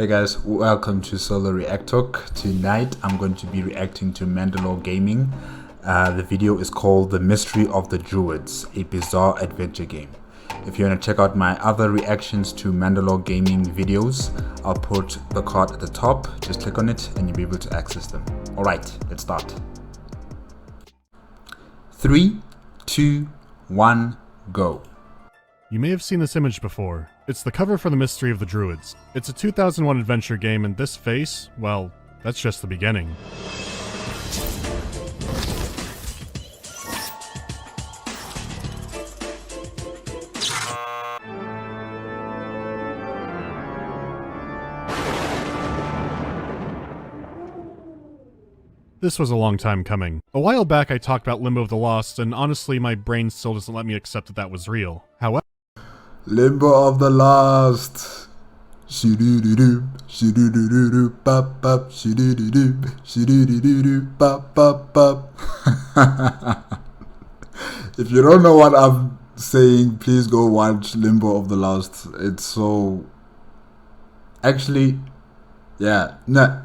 Hey guys, welcome to Solo ReacTalk. Tonight I'm going to be reacting to MandaloreGaming. The video is called The Mystery of the Druids, a bizarre adventure game. If you want to check out my other reactions to MandaloreGaming videos, I'll put the card at the top. Just click on it and you'll be able to access them. Alright, let's start. 3, 2, 1, go. You may have seen this image before. It's the cover for The Mystery of the Druids. It's a 2001 adventure game, and this face, well, that's just the beginning. This was a long time coming. A while back I talked about Limbo of the Lost, and honestly my brain still doesn't let me accept that that was real. However, Limbo of the Lost. Shoo-doo-doo-doo, shoo-doo-doo-doo-doo, bop-bop, shoo-doo-doo-doo, shoo-doo-doo-doo-doo, bop-bop-bop. If you don't know what I'm saying, please go watch Limbo of the Lost. It's so... Actually, yeah, nah,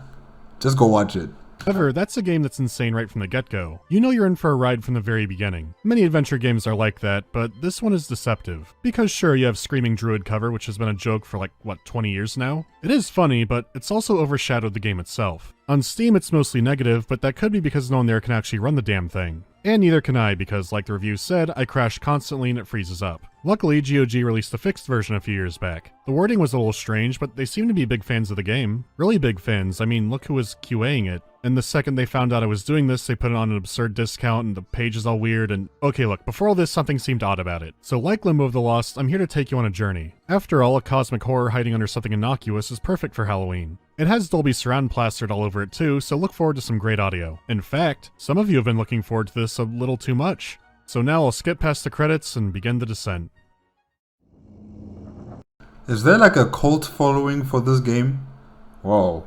just go watch it. that's a game that's insane right from the get-go. You know you're in for a ride from the very beginning. Many adventure games are like that, but this one is deceptive. Because sure, you have Screaming Druid cover, which has been a joke for like, what, 20 years now? It is funny, but it's also overshadowed the game itself. On Steam it's mostly negative, but that could be because no one there can actually run the damn thing. And neither can I, because like the review said, I crash constantly and it freezes up. Luckily, GOG released a fixed version a few years back. The wording was a little strange, but they seem to be big fans of the game. Really big fans, I mean, look who was QAing it. And the second they found out I was doing this, they put it on an absurd discount and the page is all weird and... Okay, look, before all this, something seemed odd about it. So like Limbo of the Lost, I'm here to take you on a journey. After all, a cosmic horror hiding under something innocuous is perfect for Halloween. It has Dolby Surround plastered all over it too, so look forward to some great audio. In fact, some of you have been looking forward to this a little too much. So now I'll skip past the credits and begin the descent. Is there like a cult following for this game? Whoa.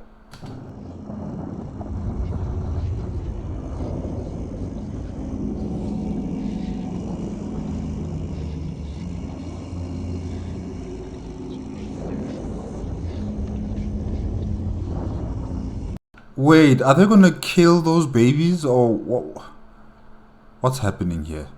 Wait, are they gonna kill those babies or what? What's happening here?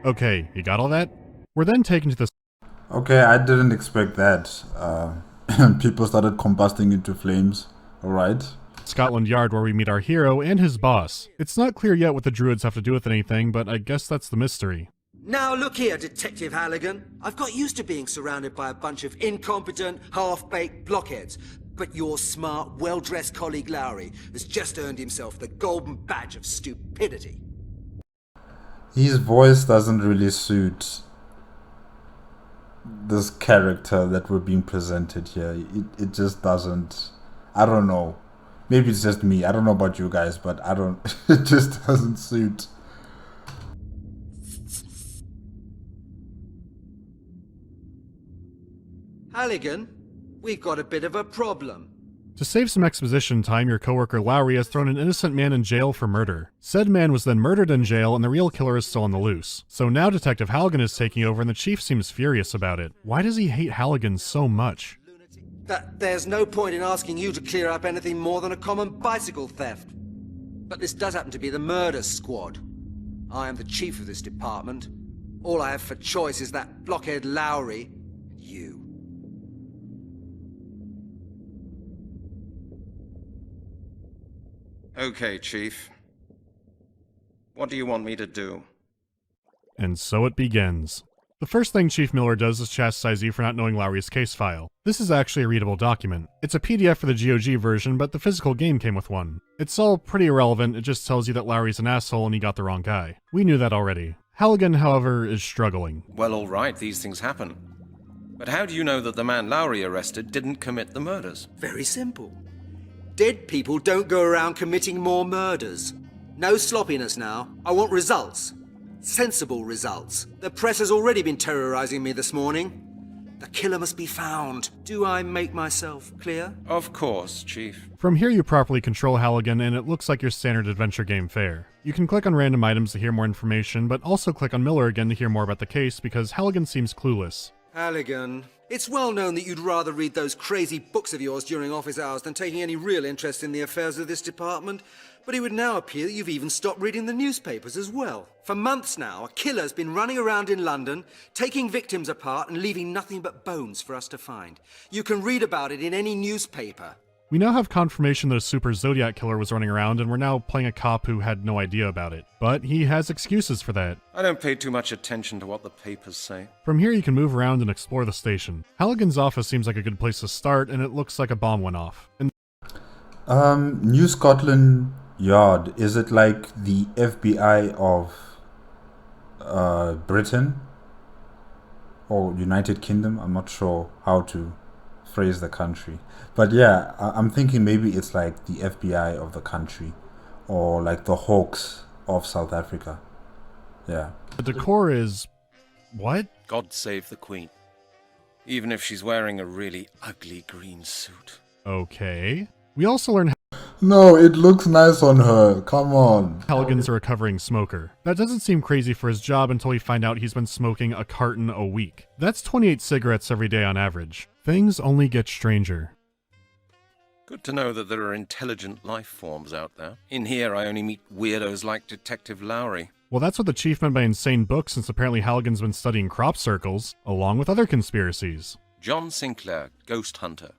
Okay, you got all that? We're then taken to the... Okay, I didn't expect that. People started combusting into flames. Alright. Scotland Yard where we meet our hero and his boss. It's not clear yet what the Druids have to do with anything, but I guess that's the mystery. Now look here, Detective Halligan. I've got used to being surrounded by a bunch of incompetent, half-baked blockheads. But your smart, well-dressed colleague Lowry has just earned himself the golden badge of stupidity. His voice doesn't really suit this character that we're being presented here. It just doesn't. I don't know. Maybe it's just me. I don't know about you guys, but I don't. It just doesn't suit. Halligan, we've got a bit of a problem. To save some exposition time, your coworker Lowry has thrown an innocent man in jail for murder. Said man was then murdered in jail and the real killer is still on the loose. So now Detective Halligan is taking over and the chief seems furious about it. Why does he hate Halligan so much? That there's no point in asking you to clear up anything more than a common bicycle theft. But this does happen to be the murder squad. I am the chief of this department. All I have for choice is that blockhead Lowry, you. Okay, Chief. What do you want me to do? And so it begins. The first thing Chief Miller does is chastise you for not knowing Lowry's case file. This is actually a readable document. It's a PDF for the GOG version, but the physical game came with one. It's all pretty irrelevant, it just tells you that Lowry's an asshole and he got the wrong guy. We knew that already. Halligan, however, is struggling. Well, all right, these things happen. But how do you know that the man Lowry arrested didn't commit the murders? Very simple. Dead people don't go around committing more murders. No sloppiness now. I want results. Sensible results. The press has already been terrorizing me this morning. The killer must be found. Do I make myself clear? Of course, Chief. From here you properly control Halligan and it looks like your standard adventure game fare. You can click on random items to hear more information, but also click on Miller again to hear more about the case because Halligan seems clueless. Halligan, it's well known that you'd rather read those crazy books of yours during office hours than taking any real interest in the affairs of this department. But it would now appear that you've even stopped reading the newspapers as well. For months now, a killer's been running around in London, taking victims apart and leaving nothing but bones for us to find. You can read about it in any newspaper. We now have confirmation that a super Zodiac killer was running around and we're now playing a cop who had no idea about it. But he has excuses for that. I don't pay too much attention to what the papers say. From here you can move around and explore the station. Halligan's office seems like a good place to start and it looks like a bomb went off. And New Scotland Yard, is it like the FBI of Britain or United Kingdom? I'm not sure how to phrase the country, but yeah, I'm thinking maybe it's like the FBI of the country or like the Hawks of South Africa. Yeah. the decor is... what? God save the Queen. Even if she's wearing a really ugly green suit. Okay. We also learn No, it looks nice on her. Come on. Halligan's a recovering smoker. That doesn't seem crazy for his job until we find out he's been smoking a carton a week. That's 28 cigarettes every day on average. Things only get stranger. Good to know that there are intelligent life forms out there. In here, I only meet weirdos like Detective Lowry. Well, that's what the chief meant by insane books, since apparently Halligan's been studying crop circles, along with other conspiracies. John Sinclair, Ghost Hunter.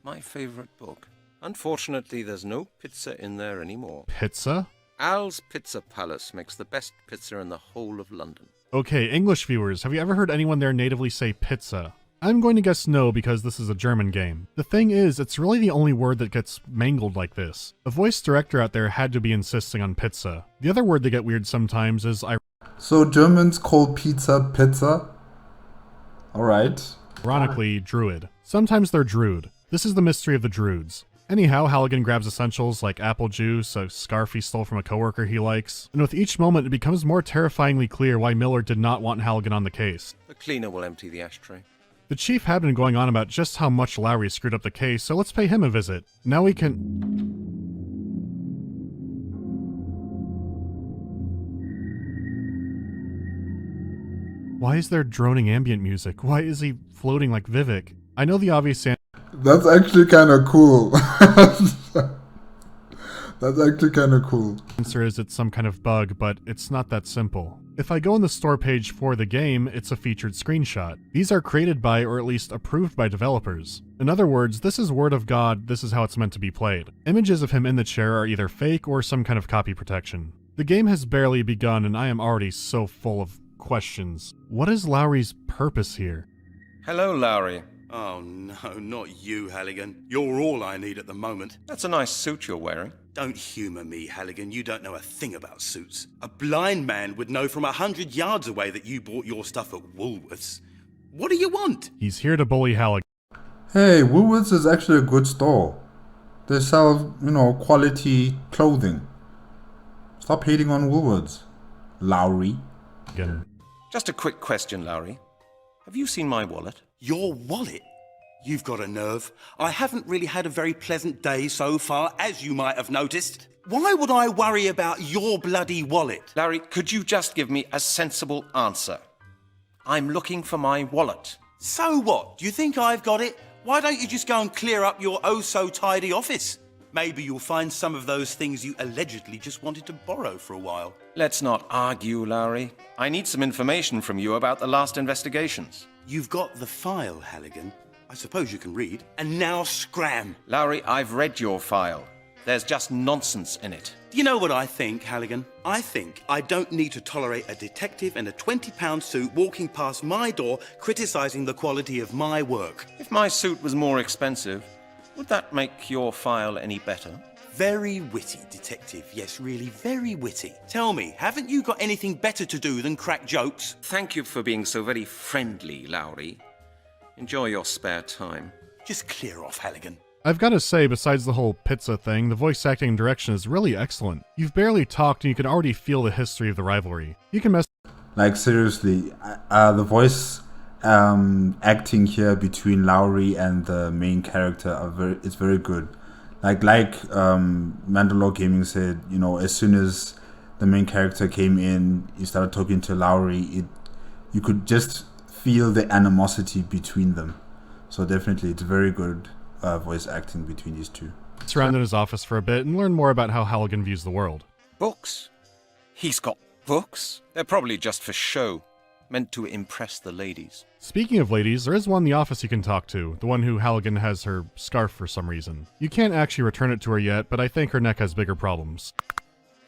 My favorite book. Unfortunately, there's no pizza in there anymore. Pizza? Al's Pizza Palace makes the best pizza in the whole of London. Okay, English viewers, have you ever heard anyone there natively say pizza? I'm going to guess no because this is a German game. The thing is, it's really the only word that gets mangled like this. A voice director out there had to be insisting on pizza. The other word they get weird sometimes is So Germans call pizza pizza? Alright. ironically Druid. Sometimes they're Druid. This is the mystery of the Druids. Anyhow, Halligan grabs essentials like apple juice, a scarf he stole from a coworker he likes, and with each moment it becomes more terrifyingly clear why Miller did not want Halligan on the case. The cleaner will empty the ashtray. The chief had been going on about just how much Lowry screwed up the case, so let's pay him a visit. Now we can... Why is there droning ambient music? Why is he floating like Vivek? I know the obvious answer. That's actually kind of cool. That's actually kind of cool. Answer is it's some kind of bug, but it's not that simple. If I go on the store page for the game, it's a featured screenshot. These are created by, or at least approved by, developers. In other words, this is word of God, this is how it's meant to be played. Images of him in the chair are either fake or some kind of copy protection. The game has barely begun and I am already so full of questions. What is Lowry's purpose here? Hello, Lowry. Oh no, not you, Halligan. You're all I need at the moment. That's a nice suit you're wearing. Don't humour me, Halligan. You don't know a thing about suits. A blind man would know from 100 yards away that you bought your stuff at Woolworths. What do you want? He's here to bully Halligan. Hey, Woolworths is actually a good store. They sell, quality clothing. Stop hating on Woolworths, Lowry. Just a quick question, Lowry. Have you seen my wallet? Your wallet? You've got a nerve. I haven't really had a very pleasant day so far, as you might have noticed. Why would I worry about your bloody wallet? Larry, could you just give me a sensible answer? I'm looking for my wallet. So what? Do you think I've got it? Why don't you just go and clear up your oh-so-tidy office? Maybe you'll find some of those things you allegedly just wanted to borrow for a while. Let's not argue, Lowry. I need some information from you about the last investigations. You've got the file, Halligan. I suppose you can read. And now scram! Lowry, I've read your file. There's just nonsense in it. You know what I think, Halligan? I think I don't need to tolerate a detective in a £20 suit walking past my door criticising the quality of my work. If my suit was more expensive, would that make your file any better? Very witty, Detective. Yes, really very witty. Tell me, haven't you got anything better to do than crack jokes? Thank you for being so very friendly, Lowry. Enjoy your spare time. Just clear off, Halligan. I've got to say, besides the whole pizza thing, the voice acting and direction is really excellent. You've barely talked and you can already feel the history of the rivalry. You can mess... Like, seriously, the voice acting here between Lowry and the main character is very good. Like MandaloreGaming said, you know, as soon as the main character came in, you started talking to Lowry, you could just feel the animosity between them. So definitely, it's very good voice acting between these two. Around in his office for a bit and learn more about how Halligan views the world. Books? He's got books? They're probably just for show, meant to impress the ladies. Speaking of ladies, there is one in the office you can talk to, the one who Halligan has her scarf for some reason. You can't actually return it to her yet, but I think her neck has bigger problems.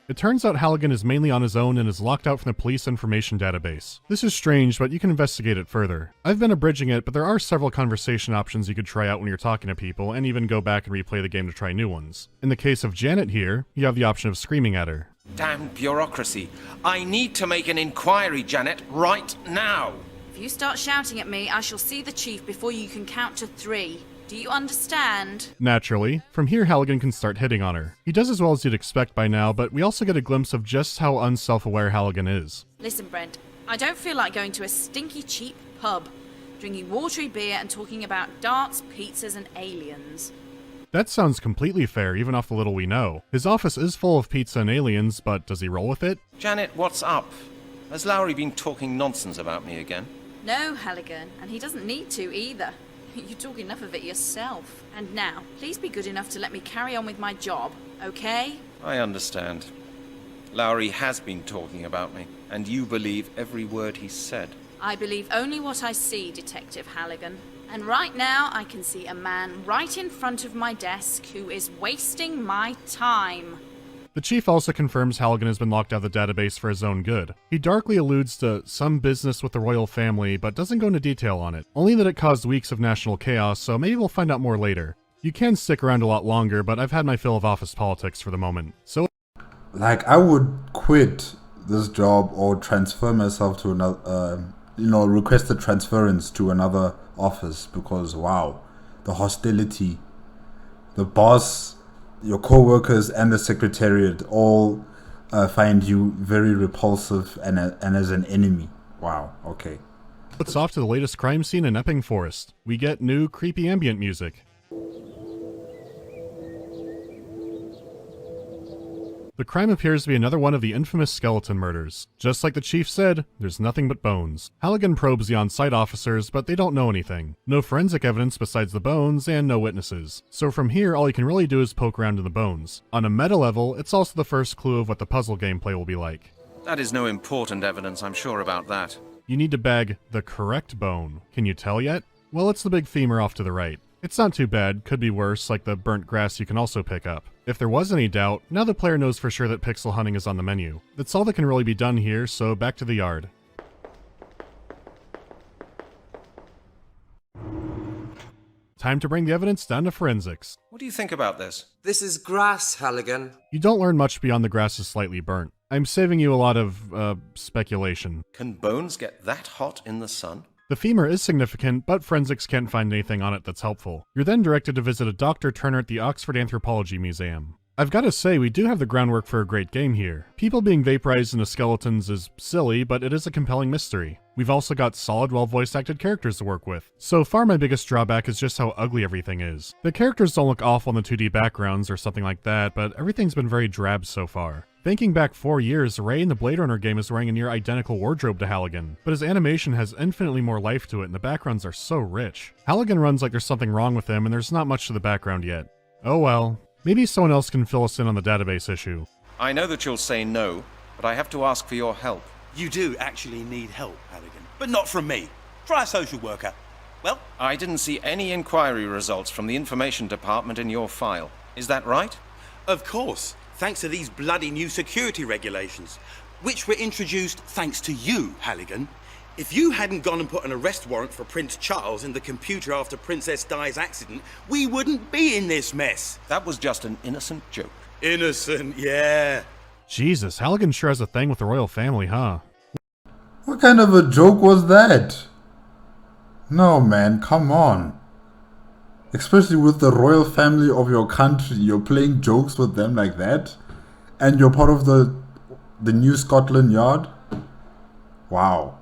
It turns out Halligan is mainly on his own and is locked out from the police information database. This is strange, but you can investigate it further. I've been abridging it, but there are several conversation options you could try out when you're talking to people, and even go back and replay the game to try new ones. In the case of Janet here, you have the option of screaming at her. Damn bureaucracy. I need to make an inquiry, Janet, right now. If you start shouting at me, I shall see the chief before you can count to 3. Do you understand? Naturally, from here Halligan can start hitting on her. He does as well as you'd expect by now, but we also get a glimpse of just how unself-aware Halligan is. Listen, Brent, I don't feel like going to a stinky cheap pub, drinking watery beer and talking about darts, pizzas and aliens. That sounds completely fair, even off the little we know. His office is full of pizza and aliens, but does he roll with it? Janet, what's up? Has Lowry been talking nonsense about me again? No, Halligan, and he doesn't need to either. You talk enough of it yourself. And now, please be good enough to let me carry on with my job, okay? I understand. Lowry has been talking about me, and you believe every word he said. I believe only what I see, Detective Halligan. And right now, I can see a man right in front of my desk who is wasting my time. The chief also confirms Halligan has been locked out of the database for his own good. He darkly alludes to some business with the royal family, but doesn't go into detail on it. Only that it caused weeks of national chaos, so maybe we'll find out more later. You can stick around a lot longer, but I've had my fill of office politics for the moment. So, like, I would quit this job or transfer myself to another, request a transference to another office, because wow, the hostility, the boss, your co-workers and the secretariat all find you very repulsive and as an enemy. Wow, okay. it's off to the latest crime scene in Epping Forest. We get new creepy ambient music. The crime appears to be another one of the infamous skeleton murders. Just like the chief said, there's nothing but bones. Halligan probes the on-site officers, but they don't know anything. No forensic evidence besides the bones, and no witnesses. So from here, all you can really do is poke around in the bones. On a meta level, it's also the first clue of what the puzzle gameplay will be like. That is no important evidence, I'm sure about that. You need to bag the correct bone. Can you tell yet? Well, it's the big femur off to the right. It's not too bad, could be worse, like the burnt grass you can also pick up. If there was any doubt, now the player knows for sure that pixel hunting is on the menu. That's all that can really be done here, so back to the yard. Time to bring the evidence down to forensics. What do you think about this? This is grass, Halligan. You don't learn much beyond the grass is slightly burnt. I'm saving you a lot of, speculation. Can bones get that hot in the sun? The femur is significant, but forensics can't find anything on it that's helpful. You're then directed to visit a Dr. Turner at the Oxford Anthropology Museum. I've got to say, we do have the groundwork for a great game here. People being vaporized into skeletons is silly, but it is a compelling mystery. We've also got solid, well-voice-acted characters to work with. So far, my biggest drawback is just how ugly everything is. The characters don't look awful in the 2D backgrounds or something like that, but everything's been very drab so far. Thinking back 4 years, Ray in the Blade Runner game is wearing a near identical wardrobe to Halligan, but his animation has infinitely more life to it and the backgrounds are so rich. Halligan runs like there's something wrong with him and there's not much to the background yet. Oh well. Maybe someone else can fill us in on the database issue. I know that you'll say no, but I have to ask for your help. You do actually need help, Halligan. But not from me. Try a social worker. Well? I didn't see any inquiry results from the information department in your file. Is that right? Of course, thanks to these bloody new security regulations, which were introduced thanks to you, Halligan. If you hadn't gone and put an arrest warrant for Prince Charles in the computer after Princess Di's accident, we wouldn't be in this mess. That was just an innocent joke. Innocent, yeah. Jesus, Halligan sure has a thing with the royal family, huh? What kind of a joke was that? No, man, come on. Especially with the royal family of your country, you're playing jokes with them like that? And you're part of the new Scotland Yard? Wow.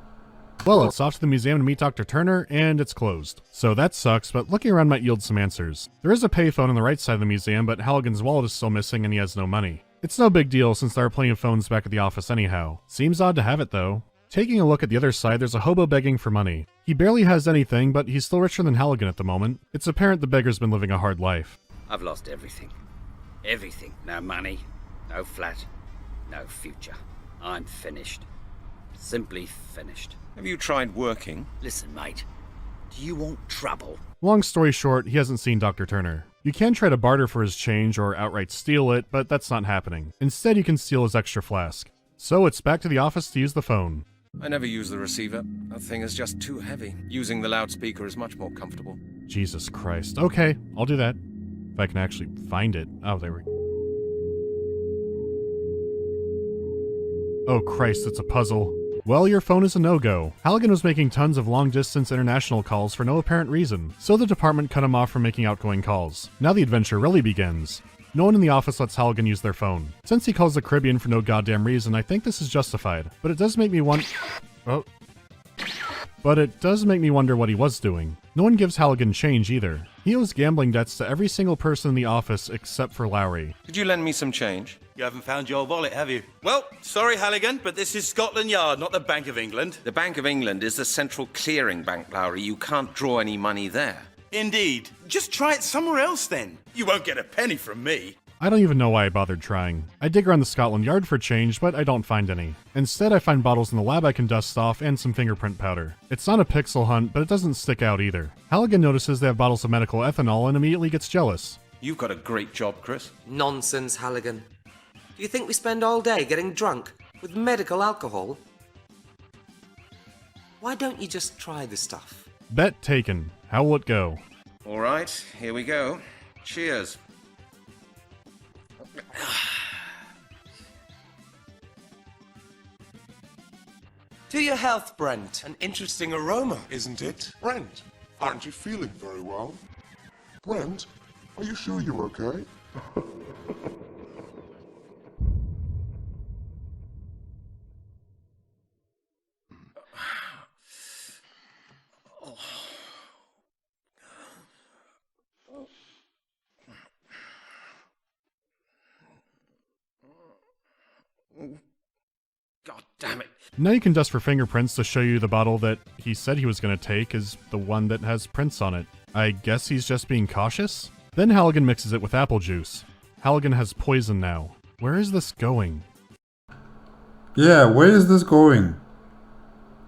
Well, it's off to the museum to meet Dr. Turner, and it's closed. So that sucks, but looking around might yield some answers. There is a payphone on the right side of the museum, but Halligan's wallet is still missing and he has no money. It's no big deal since there are plenty of phones back at the office anyhow. Seems odd to have it though. Taking a look at the other side, there's a hobo begging for money. He barely has anything, but he's still richer than Halligan at the moment. It's apparent the beggar's been living a hard life. I've lost everything. Everything. No money, no flat, no future. I'm finished. Simply finished. Have you tried working? Listen, mate. Do you want trouble? Long story short, he hasn't seen Dr. Turner. You can try to barter for his change or outright steal it, but that's not happening. Instead, you can steal his extra flask. So it's back to the office to use the phone. I never use the receiver. That thing is just too heavy. Using the loudspeaker is much more comfortable. Jesus Christ. Okay, I'll do that. If I can actually find it. Oh, there we go. Oh Christ, it's a puzzle. Well, your phone is a no-go. Halligan was making tons of long-distance international calls for no apparent reason, so the department cut him off from making outgoing calls. Now the adventure really begins. No one in the office lets Halligan use their phone. Since he calls the Caribbean for no goddamn reason, I think this is justified. But it does make me wonder what he was doing. No one gives Halligan change either. He owes gambling debts to every single person in the office except for Lowry. Could you lend me some change? You haven't found your wallet, have you? Well, sorry, Halligan, but this is Scotland Yard, not the Bank of England. The Bank of England is the central clearing bank, Lowry. You can't draw any money there. Indeed. Just try it somewhere else then. You won't get a penny from me. I don't even know why I bothered trying. I dig around the Scotland Yard for change, but I don't find any. Instead, I find bottles in the lab I can dust off and some fingerprint powder. It's not a pixel hunt, but it doesn't stick out either. Halligan notices they have bottles of medical ethanol and immediately gets jealous. You've got a great job, Chris. Nonsense, Halligan. Do you think we spend all day getting drunk with medical alcohol? Why don't you just try the stuff? Bet taken. How will it go? All right, here we go. Cheers. To your health, Brent. An interesting aroma, isn't it? Brent, aren't you feeling very well? Brent, are you sure you're okay? God damn it. Now you can dust for fingerprints to show you the bottle that he said he was going to take is the one that has prints on it. I guess he's just being cautious? Then Halligan mixes it with apple juice. Halligan has poison now. Where is this going? Yeah, where is this going?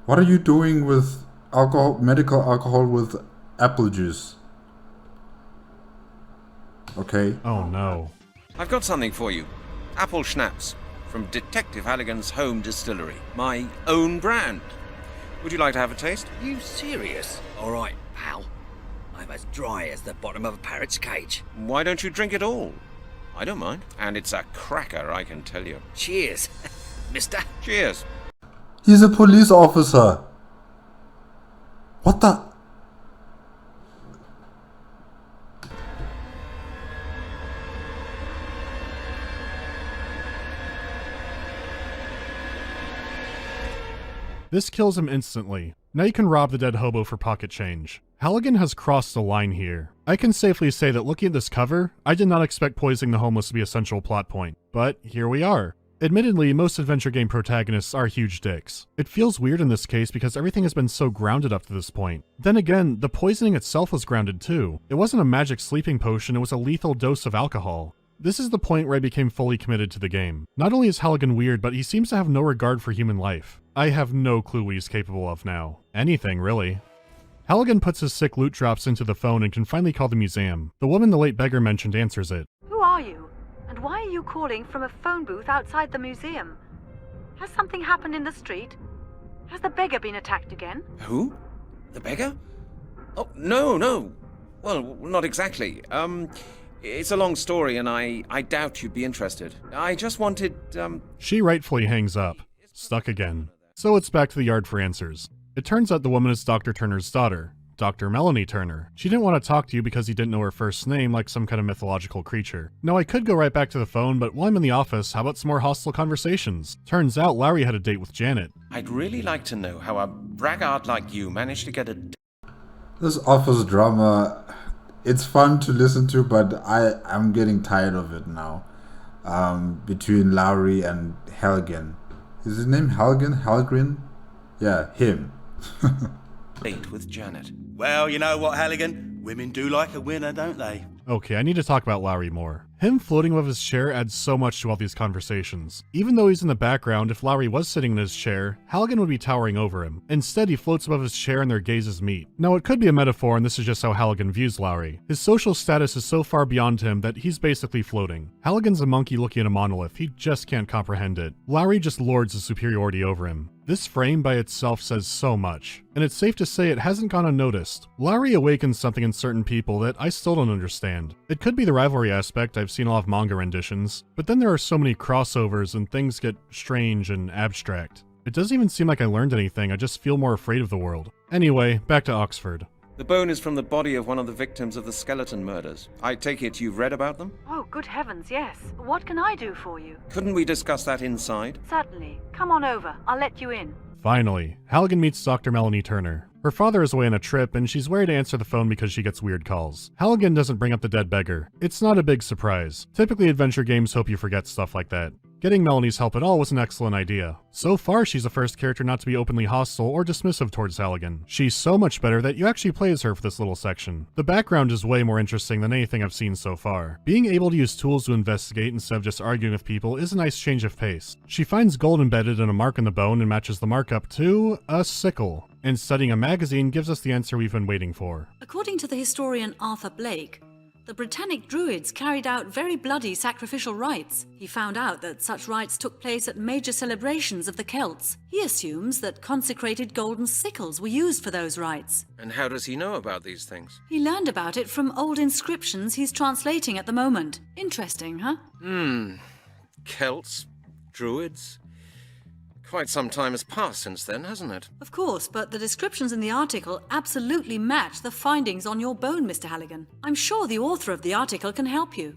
What are you doing with alcohol, medical alcohol with apple juice? Okay. Oh no. I've got something for you. Apple schnapps from Detective Halligan's home distillery. My own brand. Would you like to have a taste? You serious? All right, pal. I'm as dry as the bottom of a parrot's cage. Why don't you drink it all? I don't mind. And it's a cracker, I can tell you. Cheers, mister. Cheers. He's a police officer. What the? This kills him instantly. Now you can rob the dead hobo for pocket change. Halligan has crossed the line here. I can safely say that looking at this cover, I did not expect poisoning the homeless to be a central plot point. But here we are. Admittedly, most adventure game protagonists are huge dicks. It feels weird in this case because everything has been so grounded up to this point. Then again, the poisoning itself was grounded too. It wasn't a magic sleeping potion, it was a lethal dose of alcohol. This is the point where I became fully committed to the game. Not only is Halligan weird, but he seems to have no regard for human life. I have no clue what he's capable of now. Anything, really. Halligan puts his sick loot drops into the phone and can finally call the museum. The woman the late beggar mentioned answers it. Who are you? And why are you calling from a phone booth outside the museum? Has something happened in the street? Has the beggar been attacked again? Who? The beggar? Oh, no. Well, not exactly. It's a long story, and I doubt you'd be interested. I just wanted, She rightfully hangs up. Stuck again. So it's back to the yard for answers. It turns out the woman is Dr. Turner's daughter, Dr. Melanie Turner. She didn't want to talk to you because you didn't know her first name like some kind of mythological creature. Now, I could go right back to the phone, but while I'm in the office, how about some more hostile conversations? Turns out Larry had a date with Janet. I'd really like to know how a braggart like you managed to get a... This office drama, it's fun to listen to, but I'm getting tired of it now. Between Lowry and Helgen. Is his name Helgen? Helgren? Yeah, him. date with Janet. Well, you know what, Halligan? Women do like a winner, don't they? Okay, I need to talk about Lowry more. Him floating above his chair adds so much to all these conversations. Even though he's in the background, if Lowry was sitting in his chair, Halligan would be towering over him. Instead, he floats above his chair and their gazes meet. Now, it could be a metaphor, and this is just how Halligan views Lowry. His social status is so far beyond him that he's basically floating. Halligan's a monkey looking at a monolith, he just can't comprehend it. Lowry just lords his superiority over him. This frame by itself says so much, and it's safe to say it hasn't gone unnoticed. Lowry awakens something in certain people that I still don't understand. It could be the rivalry aspect, I've seen a lot of manga renditions, but then there are so many crossovers and things get strange and abstract. It doesn't even seem like I learned anything, I just feel more afraid of the world. Anyway, back to Oxford. The bone is from the body of one of the victims of the skeleton murders. I take it you've read about them? Oh, good heavens, yes. What can I do for you? Couldn't we discuss that inside? Certainly. Come on over. I'll let you in. Finally, Halligan meets Dr. Melanie Turner. Her father is away on a trip, and she's wary to answer the phone because she gets weird calls. Halligan doesn't bring up the dead beggar. It's not a big surprise. Typically, adventure games hope you forget stuff like that. Getting Melanie's help at all was an excellent idea. So far, she's the first character not to be openly hostile or dismissive towards Halligan. She's so much better that you actually play as her for this little section. The background is way more interesting than anything I've seen so far. Being able to use tools to investigate instead of just arguing with people is a nice change of pace. She finds gold embedded in a mark in the bone and matches the mark up to a sickle. And studying a magazine gives us the answer we've been waiting for. According to the historian Arthur Blake, the Britannic Druids carried out very bloody sacrificial rites. He found out that such rites took place at major celebrations of the Celts. He assumes that consecrated golden sickles were used for those rites. And how does he know about these things? He learned about it from old inscriptions he's translating at the moment. Interesting, huh? Celts? Druids? Quite some time has passed since then, hasn't it? Of course, but the descriptions in the article absolutely match the findings on your bone, Mr. Halligan. I'm sure the author of the article can help you.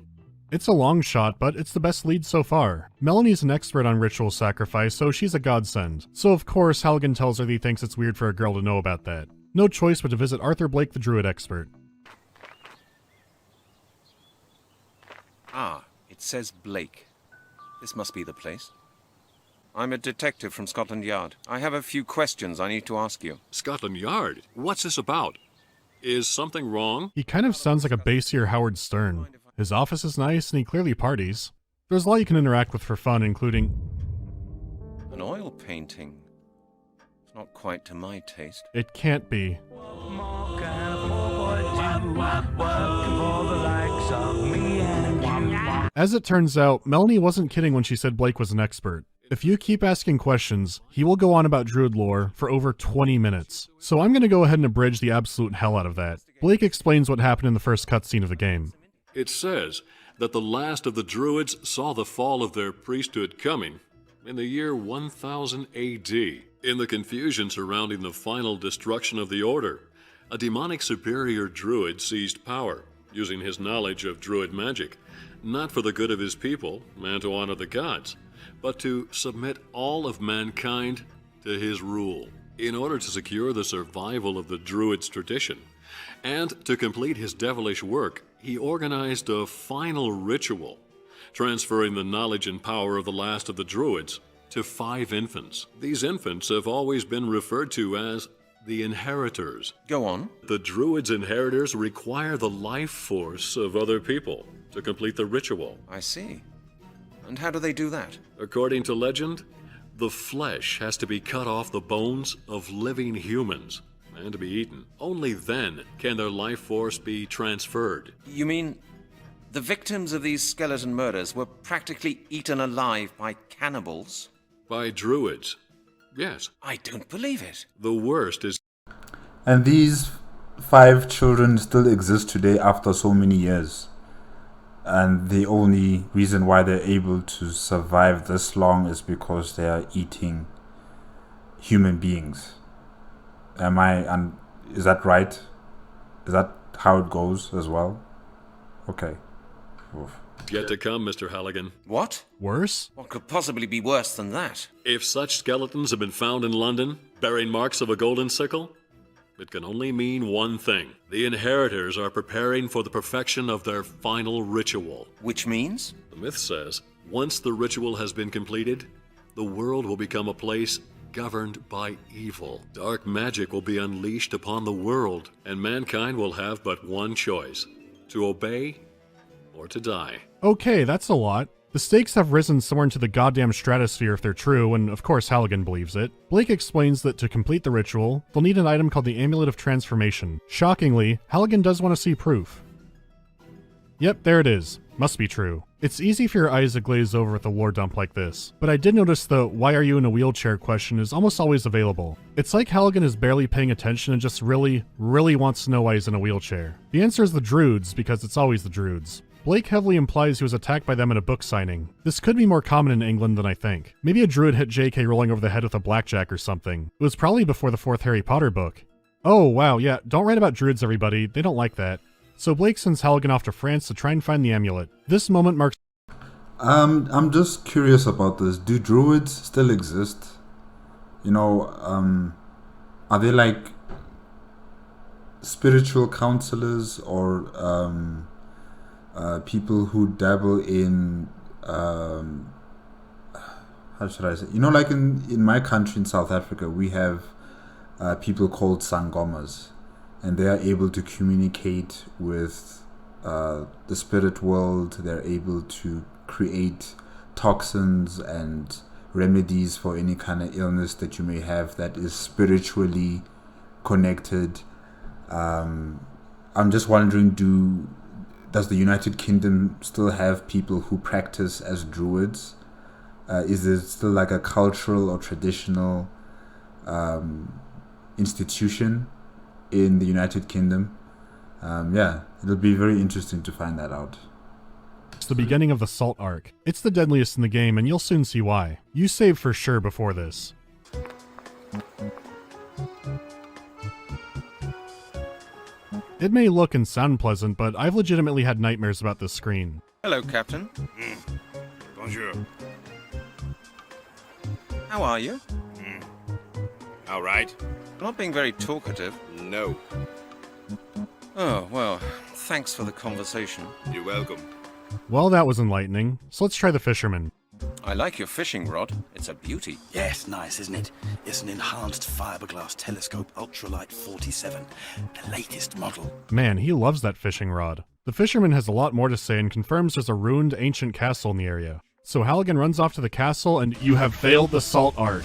It's a long shot, but it's the best lead so far. Melanie's an expert on ritual sacrifice, so she's a godsend. So of course, Halligan tells her that he thinks it's weird for a girl to know about that. No choice but to visit Arthur Blake, the Druid expert. Ah, it says Blake. This must be the place. I'm a detective from Scotland Yard. I have a few questions I need to ask you. Scotland Yard? What's this about? Is something wrong? He kind of sounds like a bassier Howard Stern. His office is nice and he clearly parties. There's a lot you can interact with for fun, including... An oil painting. It's not quite to my taste. It can't be. As it turns out, Melanie wasn't kidding when she said Blake was an expert. If you keep asking questions, he will go on about Druid lore for over 20 minutes. So I'm going to go ahead and abridge the absolute hell out of that. Blake explains what happened in the first cutscene of the game. It says that the last of the Druids saw the fall of their priesthood coming in the year 1000 AD. In the confusion surrounding the final destruction of the Order, a demonic superior Druid seized power, using his knowledge of Druid magic, not for the good of his people and to honor the gods, but to submit all of mankind to his rule. In order to secure the survival of the Druid's tradition, and to complete his devilish work, he organized a final ritual, transferring the knowledge and power of the last of the Druids to 5 infants. These infants have always been referred to as the inheritors. Go on. The Druids' inheritors require the life force of other people to complete the ritual. I see. And how do they do that? According to legend, the flesh has to be cut off the bones of living humans and to be eaten. Only then can their life force be transferred. You mean The victims of these skeleton murders were practically eaten alive by cannibals? By Druids. Yes. I don't believe it. The worst is... And these 5 children still exist today after so many years. And the only reason why they're able to survive this long is because they are eating human beings. Is that right? Is that how it goes as well? Okay. Oof. Yet to come, Mr. Halligan. What? Worse? What could possibly be worse than that? If such skeletons have been found in London, bearing marks of a golden sickle, it can only mean one thing. The inheritors are preparing for the perfection of their final ritual. Which means? The myth says, once the ritual has been completed, the world will become a place governed by evil. Dark magic will be unleashed upon the world, and mankind will have but one choice: to obey or to die. Okay, that's a lot. The stakes have risen somewhere into the goddamn stratosphere if they're true, and of course Halligan believes it. Blake explains that to complete the ritual, they'll need an item called the Amulet of Transformation. Shockingly, Halligan does want to see proof. Yep, there it is. Must be true. It's easy for your eyes to glaze over with a lore dump like this, but I did notice the "why are you in a wheelchair" question is almost always available. It's like Halligan is barely paying attention and just really wants to know why he's in a wheelchair. The answer is the Druids, because it's always the Druids. Blake heavily implies he was attacked by them at a book signing. This could be more common in England than I think. Maybe a druid hit JK rolling over the head with a blackjack or something. It was probably before the 4th Harry Potter book. Oh wow, yeah, don't write about druids everybody, they don't like that. So Blake sends Halligan off to France to try and find the amulet. This moment marks... I'm just curious about this. Do druids still exist? You know, are they like spiritual counselors or people who dabble in how should I say? You know, like in my country, in South Africa, we have people called sangomas, and they are able to communicate with the spirit world. They're able to create toxins and remedies for any kind of illness that you may have that is spiritually connected. I'm just wondering, does the United Kingdom still have people who practice as druids? Is it still like a cultural or traditional institution in the United Kingdom? Yeah, it'll be very interesting to find that out. It's the beginning of the Salt Arc. It's the deadliest in the game, and you'll soon see why. You saved for sure before this. It may look and sound pleasant, but I've legitimately had nightmares about this screen. Hello, Captain. Bonjour. How are you? All right. Not being very talkative. No. Oh, well, thanks for the conversation. You're welcome. Well, that was enlightening. So let's try the fisherman. I like your fishing rod. It's a beauty. Yes, nice, isn't it? It's an enhanced fiberglass telescope ultralight 47, the latest model. Man, he loves that fishing rod. The fisherman has a lot more to say and confirms there's a ruined ancient castle in the area. So Halligan runs off to the castle and you have failed the Salt Arc.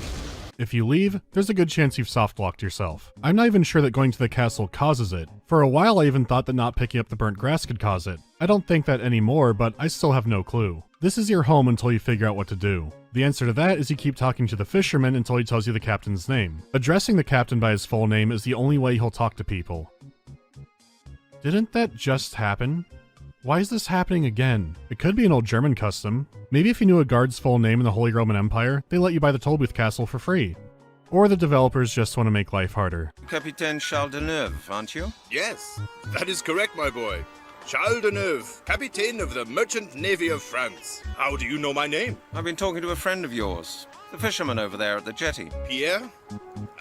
If you leave, there's a good chance you've soft-locked yourself. I'm not even sure that going to the castle causes it. For a while I even thought that not picking up the burnt grass could cause it. I don't think that anymore, but I still have no clue. This is your home until you figure out what to do. The answer to that is you keep talking to the fisherman until he tells you the captain's name. Addressing the captain by his full name is the only way he'll talk to people. Didn't that just happen? Why is this happening again? It could be an old German custom. Maybe if you knew a guard's full name in the Holy Roman Empire, they let you buy the Tollbooth Castle for free. Or the developers just want to make life harder. Capitaine Charles Deneuve, aren't you? Yes, that is correct, my boy. Charles Deneuve, Captain of the Merchant Navy of France. How do you know my name? I've been talking to a friend of yours, the fisherman over there at the jetty. Pierre?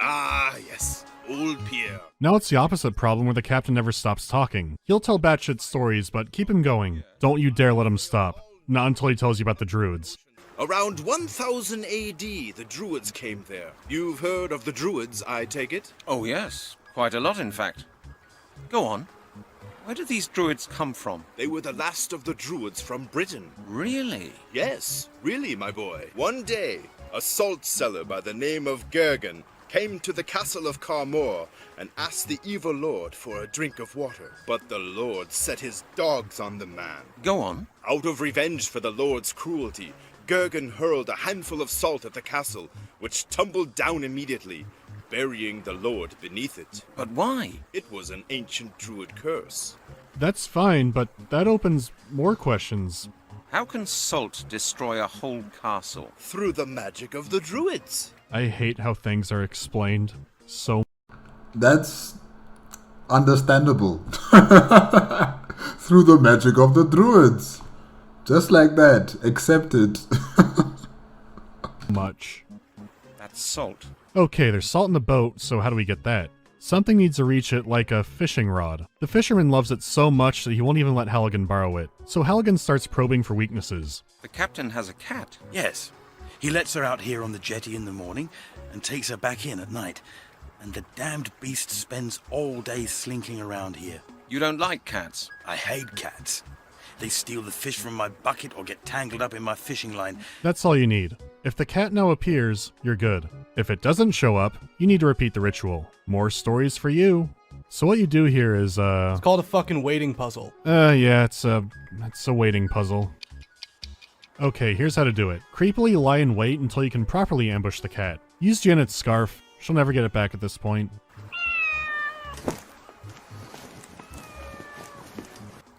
Ah, yes. Old Pierre. Now it's the opposite problem where the captain never stops talking. He'll tell batshit stories, but keep him going. Don't you dare let him stop. Not until he tells you about the Druids. Around 1000 AD, the Druids came there. You've heard of the Druids, I take it? Oh yes, quite a lot in fact. Go on. Where did these Druids come from? They were the last of the Druids from Britain. Really? Yes, really, my boy. One day, a salt seller by the name of Gergen came to the castle of Carmore and asked the evil lord for a drink of water. But the lord set his dogs on the man. Go on. Out of revenge for the lord's cruelty, Gergen hurled a handful of salt at the castle, which tumbled down immediately, burying the lord beneath it. But why? It was an ancient druid curse. That's fine, but that opens more questions. How can salt destroy a whole castle? Through the magic of the druids. I hate how things are explained so. That's understandable. Through the magic of the druids. Just like that. Accepted. much. That's salt. Okay, there's salt in the boat, so how do we get that? Something needs to reach it like a fishing rod. The fisherman loves it so much that he won't even let Halligan borrow it. So Halligan starts probing for weaknesses. The captain has a cat. Yes. He lets her out here on the jetty in the morning and takes her back in at night. And the damned beast spends all day slinking around here. You don't like cats? I hate cats. They steal the fish from my bucket or get tangled up in my fishing line. That's all you need. If the cat now appears, you're good. If it doesn't show up, you need to repeat the ritual. More stories for you. So what you do here is, It's called a fucking waiting puzzle. Yeah, it's a waiting puzzle. Okay, here's how to do it. Creepily lie in wait until you can properly ambush the cat. Use Janet's scarf. She'll never get it back at this point.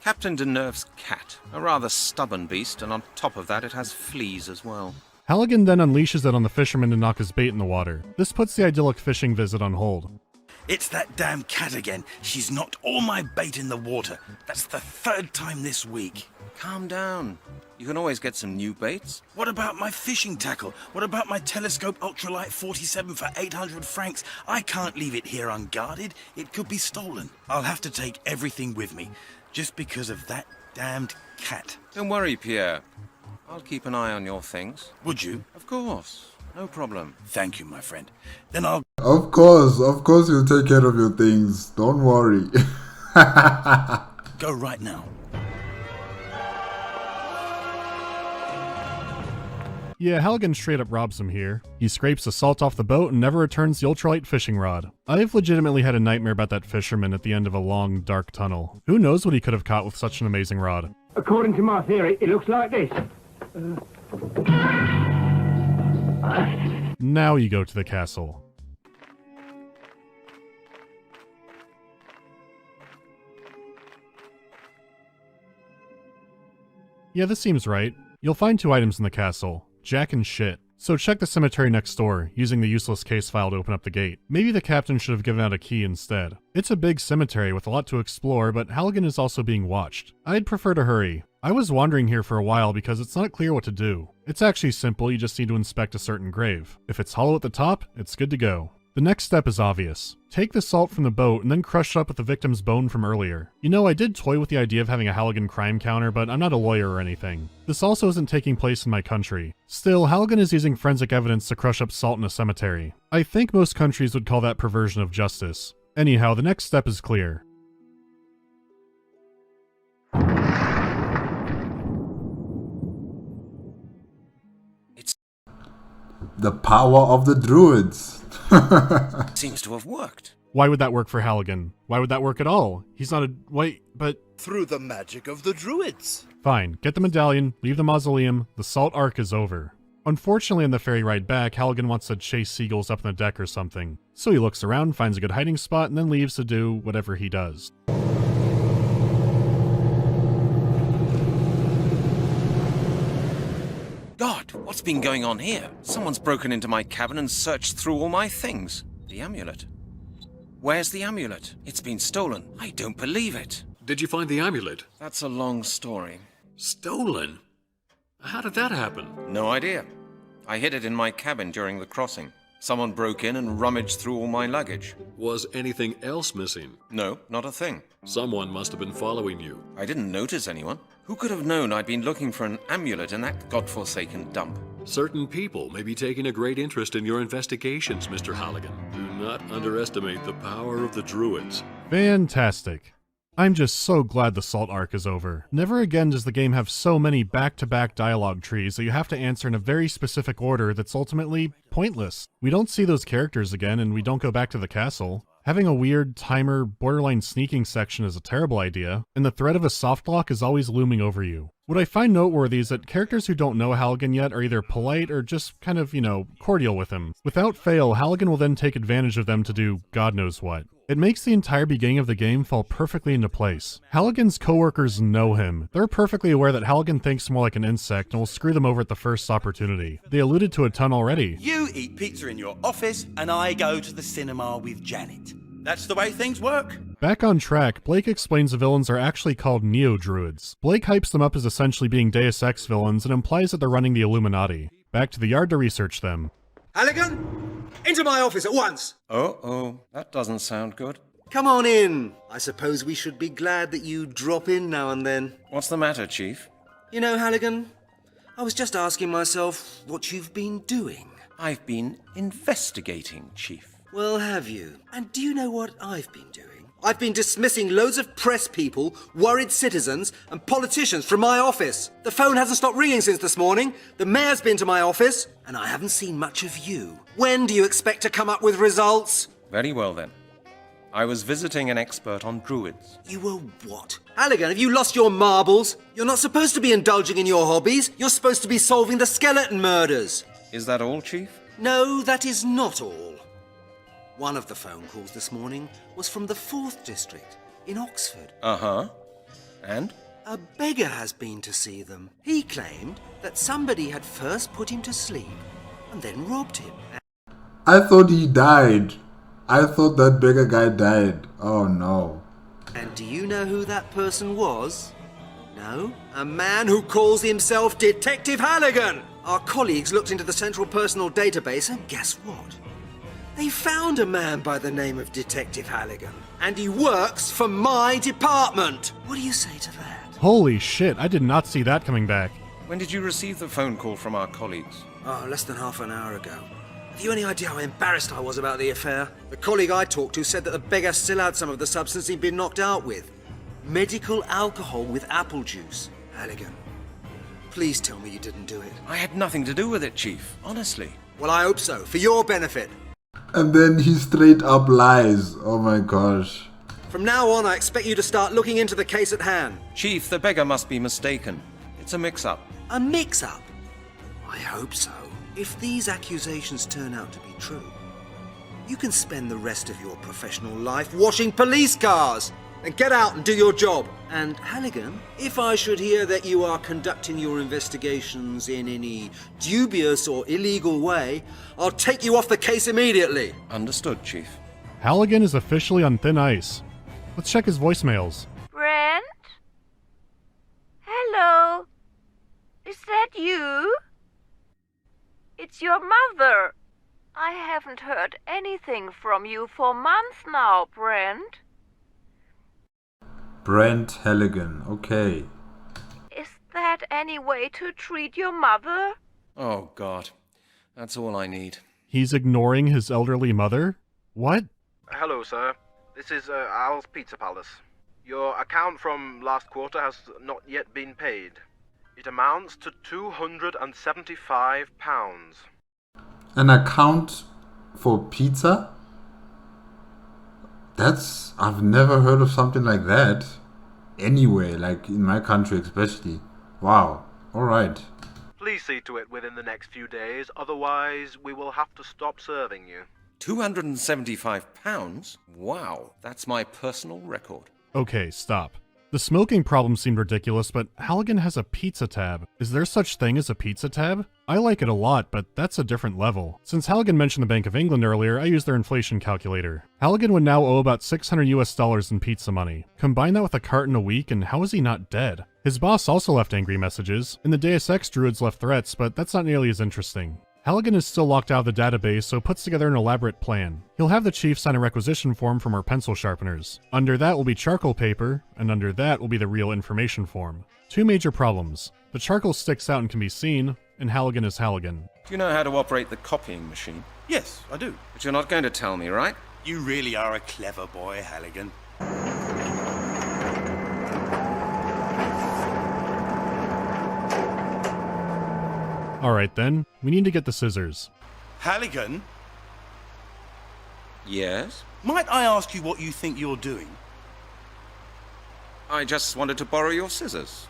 Captain Deneuve's cat. A rather stubborn beast, and on top of that it has fleas as well. Halligan then unleashes it on the fisherman to knock his bait in the water. This puts the idyllic fishing visit on hold. It's that damn cat again. She's knocked all my bait in the water. That's the third time this week. Calm down. You can always get some new baits. What about my fishing tackle? What about my telescope ultralight 47 for 800 francs? I can't leave it here unguarded. It could be stolen. I'll have to take everything with me, just because of that damned cat. Don't worry, Pierre. I'll keep an eye on your things. Would you? Of course. No problem. Thank you, my friend. Then I'll... Of course you'll take care of your things. Don't worry. go right now. Yeah, Halligan straight up robs him here. He scrapes the salt off the boat and never returns the ultralight fishing rod. I've legitimately had a nightmare about that fisherman at the end of a long, dark tunnel. Who knows what he could have caught with such an amazing rod? According to my theory, it looks like this. Now you go to the castle. Yeah, this seems right. You'll find 2 items in the castle. Jack and shit. So check the cemetery next door, using the useless case file to open up the gate. Maybe the captain should have given out a key instead. It's a big cemetery with a lot to explore, but Halligan is also being watched. I'd prefer to hurry. I was wandering here for a while because it's not clear what to do. It's actually simple, you just need to inspect a certain grave. If it's hollow at the top, it's good to go. The next step is obvious. Take the salt from the boat and then crush it up with the victim's bone from earlier. You know, I did toy with the idea of having a Halligan crime counter, but I'm not a lawyer or anything. This also isn't taking place in my country. Still, Halligan is using forensic evidence to crush up salt in a cemetery. I think most countries would call that perversion of justice. Anyhow, the next step is clear. The power of the druids. Seems to have worked. Why would that work for Halligan? Why would that work at all? He's not a... Wait, but... Through the magic of the druids. Fine, get the medallion, leave the mausoleum, the salt arc is over. Unfortunately, on the ferry ride back, Halligan wants to chase seagulls up on the deck or something. So he looks around, finds a good hiding spot, and then leaves to do whatever he does. God, what's been going on here? Someone's broken into my cabin and searched through all my things. The amulet. Where's the amulet? It's been stolen. I don't believe it. Did you find the amulet? That's a long story. Stolen? How did that happen? No idea. I hid it in my cabin during the crossing. Someone broke in and rummaged through all my luggage. Was anything else missing? No, not a thing. Someone must have been following you. I didn't notice anyone. Who could have known I'd been looking for an amulet in that godforsaken dump? Certain people may be taking a great interest in your investigations, Mr. Halligan. Do not underestimate the power of the Druids. Fantastic. I'm just so glad the Salt arc is over. Never again does the game have so many back-to-back dialogue trees that you have to answer in a very specific order that's ultimately pointless. We don't see those characters again, and we don't go back to the castle. Having a weird, timer, borderline sneaking section is a terrible idea, and the threat of a soft lock is always looming over you. What I find noteworthy is that characters who don't know Halligan yet are either polite or just kind of, cordial with him. Without fail, Halligan will then take advantage of them to do God knows what. It makes the entire beginning of the game fall perfectly into place. Halligan's coworkers know him. They're perfectly aware that Halligan thinks more like an insect and will screw them over at the first opportunity. They alluded to a ton already. You eat pizza in your office, and I go to the cinema with Janet. That's the way things work. Back on track, Blake explains the villains are actually called Neo-Druids. Blake hypes them up as essentially being Deus Ex villains and implies that they're running the Illuminati. Back to the yard to research them. Halligan, into my office at once! Oh, that doesn't sound good. Come on in. I suppose we should be glad that you drop in now and then. What's the matter, Chief? You know, Halligan, I was just asking myself what you've been doing. I've been investigating, Chief. Well, have you? And do you know what I've been doing? I've been dismissing loads of press people, worried citizens, and politicians from my office. The phone hasn't stopped ringing since this morning. The mayor's been to my office, and I haven't seen much of you. When do you expect to come up with results? Very well, then. I was visiting an expert on Druids. You were what? Halligan, have you lost your marbles? You're not supposed to be indulging in your hobbies. You're supposed to be solving the skeleton murders. Is that all, Chief? No, that is not all. One of the phone calls this morning was from the 4th District in Oxford. Uh-huh. And? A beggar has been to see them. He claimed that somebody had first put him to sleep and then robbed him. I thought he died. I thought that beggar guy died. Oh no. And do you know who that person was? No? A man who calls himself Detective Halligan! Our colleagues looked into the central personal database and guess what? They found a man by the name of Detective Halligan, and he works for my department. What do you say to that? Holy shit, I did not see that coming back. When did you receive the phone call from our colleagues? Oh, less than half an hour ago. Have you any idea how embarrassed I was about the affair? The colleague I talked to said that the beggar still had some of the substance he'd been knocked out with. Medical alcohol with apple juice. Halligan, please tell me you didn't do it. I had nothing to do with it, Chief. Honestly. Well, I hope so, for your benefit. And then he straight up lies. Oh my gosh. From now on, I expect you to start looking into the case at hand. Chief, the beggar must be mistaken. It's a mix-up. A mix-up? I hope so. If these accusations turn out to be true, you can spend the rest of your professional life washing police cars. Then get out and do your job. And Halligan, if I should hear that you are conducting your investigations in any dubious or illegal way, I'll take you off the case immediately. Understood, Chief. Halligan is officially on thin ice. Let's check his voicemails. Brent? Hello? Is that you? It's your mother. I haven't heard anything from you for months now, Brent. Brent Halligan, okay. Is that any way to treat your mother? Oh, God. That's all I need. He's ignoring his elderly mother? What? Hello, sir. This is Al's Pizza Palace. Your account from last quarter has not yet been paid. It amounts to £275. An account for pizza? I've never heard of something like that. Anyway, like in my country especially. Wow. Alright. Please see to it within the next few days, otherwise we will have to stop serving you. £275? Wow, that's my personal record. Okay, stop. The smoking problem seemed ridiculous, but Halligan has a pizza tab. Is there such thing as a pizza tab? I like it a lot, but that's a different level. Since Halligan mentioned the Bank of England earlier, I used their inflation calculator. Halligan would now owe about $600 US in pizza money. Combine that with a carton a week, and how is he not dead? His boss also left angry messages, and the Deus Ex Druids left threats, but that's not nearly as interesting. Halligan is still locked out of the database, so puts together an elaborate plan. He'll have the chief sign a requisition form from our pencil sharpeners. Under that will be charcoal paper, and under that will be the real information form. Two major problems. The charcoal sticks out and can be seen, and Halligan is Halligan. Do you know how to operate the copying machine? Yes, I do. But you're not going to tell me, right? You really are a clever boy, Halligan. Alright then, we need to get the scissors. Halligan, Yes? might I ask you what you think you're doing? I just wanted to borrow your scissors.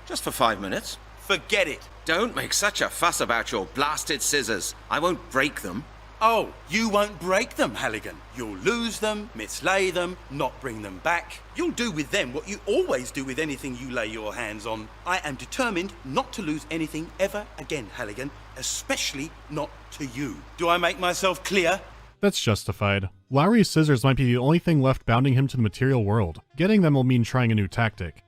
Just for 5 minutes. Forget it. Don't make such a fuss about your blasted scissors. I won't break them. Oh, you won't break them, Halligan. You'll lose them, mislay them, not bring them back. You'll do with them what you always do with anything you lay your hands on. I am determined not to lose anything ever again, Halligan, especially not to you. Do I make myself clear? That's justified. Lowry's scissors might be the only thing left bounding him to the material world. Getting them will mean trying a new tactic.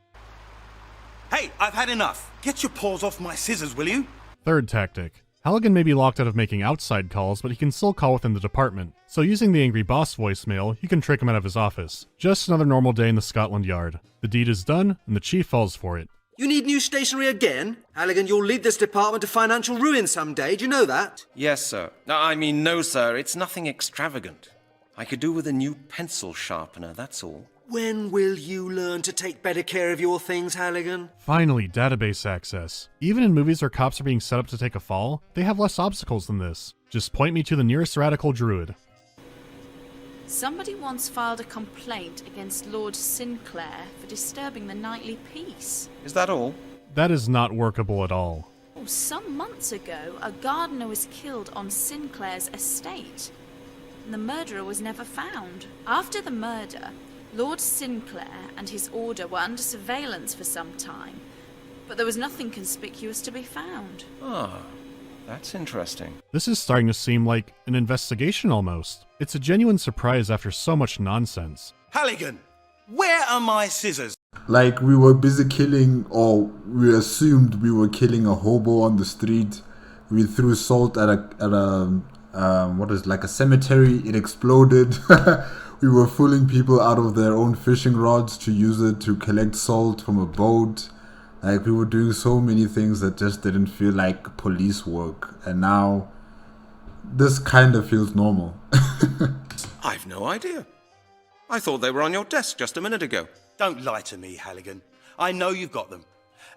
Hey, I've had enough. Get your paws off my scissors, will you? Third tactic. Halligan may be locked out of making outside calls, but he can still call within the department. So using the angry boss voicemail, you can trick him out of his office. Just another normal day in the Scotland Yard. The deed is done, and the chief falls for it. You need new stationery again? Halligan, you'll lead this department to financial ruin someday, do you know that? Yes, sir. No, sir. It's nothing extravagant. I could do with a new pencil sharpener, that's all. When will you learn to take better care of your things, Halligan? Finally, database access. Even in movies where cops are being set up to take a fall, they have less obstacles than this. Just point me to the nearest radical druid. Somebody once filed a complaint against Lord Sinclair for disturbing the nightly peace. Is that all? That is not workable at all. Oh, some months ago, a gardener was killed on Sinclair's estate. And the murderer was never found. After the murder, Lord Sinclair and his order were under surveillance for some time, but there was nothing conspicuous to be found. Ah, that's interesting. This is starting to seem like an investigation almost. It's a genuine surprise after so much nonsense. Halligan, where are my scissors? Like, we were busy killing, or we assumed we were killing a hobo on the street. We threw salt at a cemetery. It exploded. We were fooling people out of their own fishing rods to use it to collect salt from a boat. Like, we were doing so many things that just didn't feel like police work. And now, this kind of feels normal. I've no idea. I thought they were on your desk just a minute ago. Don't lie to me, Halligan. I know you've got them.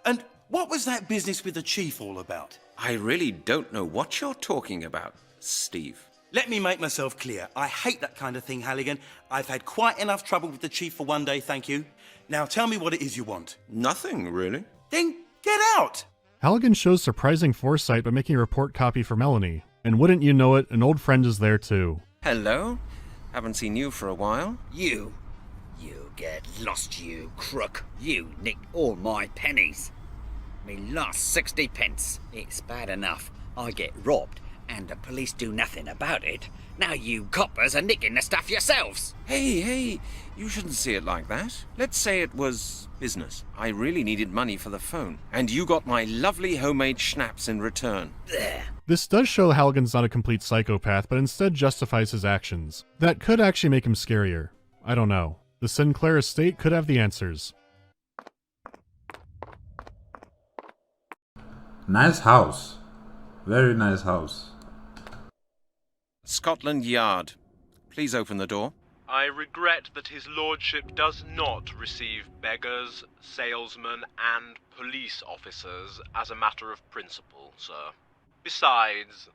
And what was that business with the chief all about? I really don't know what you're talking about, Steve. Let me make myself clear. I hate that kind of thing, Halligan. I've had quite enough trouble with the chief for one day, thank you. Now tell me what it is you want. Nothing, really. Then get out! Halligan shows surprising foresight by making a report copy for Melanie. And wouldn't you know it, an old friend is there too. Hello. Haven't seen you for a while. You get lost, you crook. You nicked all my pennies. Me last 60 pence. It's bad enough I get robbed and the police do nothing about it. Now you coppers are nicking the stuff yourselves. Hey, you shouldn't see it like that. Let's say it was business. I really needed money for the phone, and you got my lovely homemade schnapps in return. There. This does show Halligan's not a complete psychopath, but instead justifies his actions. That could actually make him scarier. I don't know. The Sinclair estate could have the answers. Nice house. Very nice house. Scotland Yard. Please open the door. I regret that his lordship does not receive beggars, salesmen, and police officers as a matter of principle, sir. Besides,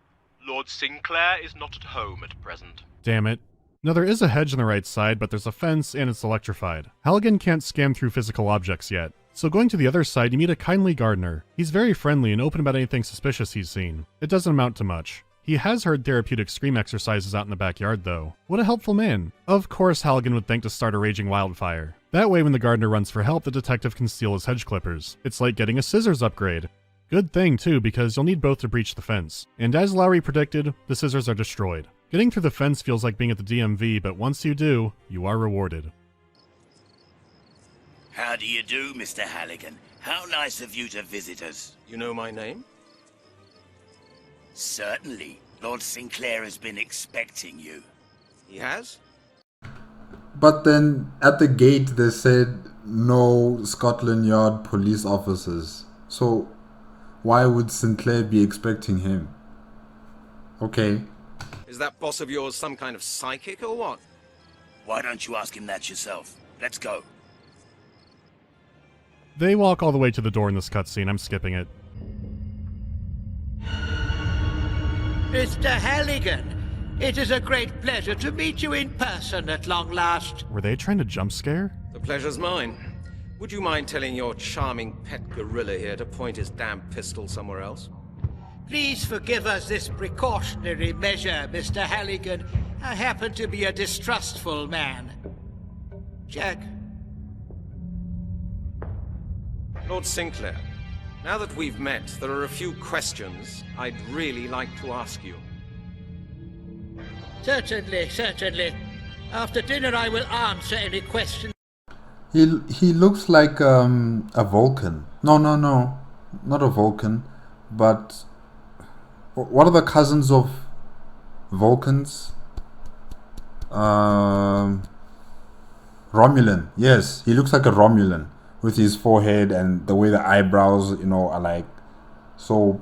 Lord Sinclair is not at home at present. Damn it. Now there is a hedge on the right side, but there's a fence and it's electrified. Halligan can't scan through physical objects yet. So going to the other side, you meet a kindly gardener. He's very friendly and open about anything suspicious he's seen. It doesn't amount to much. He has heard therapeutic scream exercises out in the backyard, though. What a helpful man. Of course Halligan would think to start a raging wildfire. That way when the gardener runs for help, the detective can steal his hedge clippers. It's like getting a scissors upgrade. Good thing, too, because you'll need both to breach the fence. And as Lowry predicted, the scissors are destroyed. Getting through the fence feels like being at the DMV, but once you do, you are rewarded. How do you do, Mr. Halligan? How nice of you to visit us. You know my name? Certainly. Lord Sinclair has been expecting you. He has? But then at the gate they said no Scotland Yard police officers. So why would Sinclair be expecting him? Okay. Is that boss of yours some kind of psychic or what? Why don't you ask him that yourself? Let's go. They walk all the way to the door in this cutscene. I'm skipping it. Mr. Halligan, it is a great pleasure to meet you in person at long last. Were they trying to jump scare? The pleasure's mine. Would you mind telling your charming pet gorilla here to point his damn pistol somewhere else? Please forgive us this precautionary measure, Mr. Halligan. I happen to be a distrustful man. Jack. Lord Sinclair, now that we've met, there are a few questions I'd really like to ask you. Certainly, certainly. After dinner I will answer any questions. He looks like a Vulcan. No, not a Vulcan, but what are the cousins of Vulcans? Romulan. Yes, he looks like a Romulan with his forehead and the way the eyebrows, are like so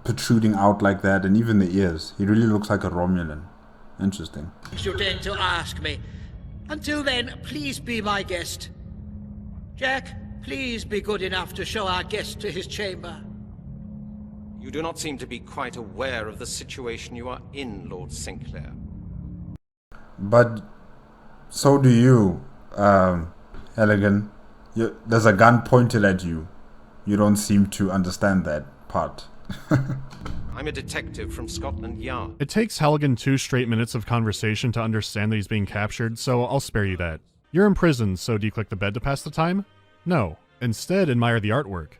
protruding out like that, and even the ears. He really looks like a Romulan. Interesting. You deign to ask me. Until then, please be my guest. Jack, please be good enough to show our guest to his chamber. You do not seem to be quite aware of the situation you are in, Lord Sinclair. But so do you, Halligan. There's a gun pointed at you. You don't seem to understand that part. I'm a detective from Scotland Yard. It takes Halligan 2 straight minutes of conversation to understand that he's being captured, so I'll spare you that. You're in prison, so do you click the bed to pass the time? No. Instead, admire the artwork.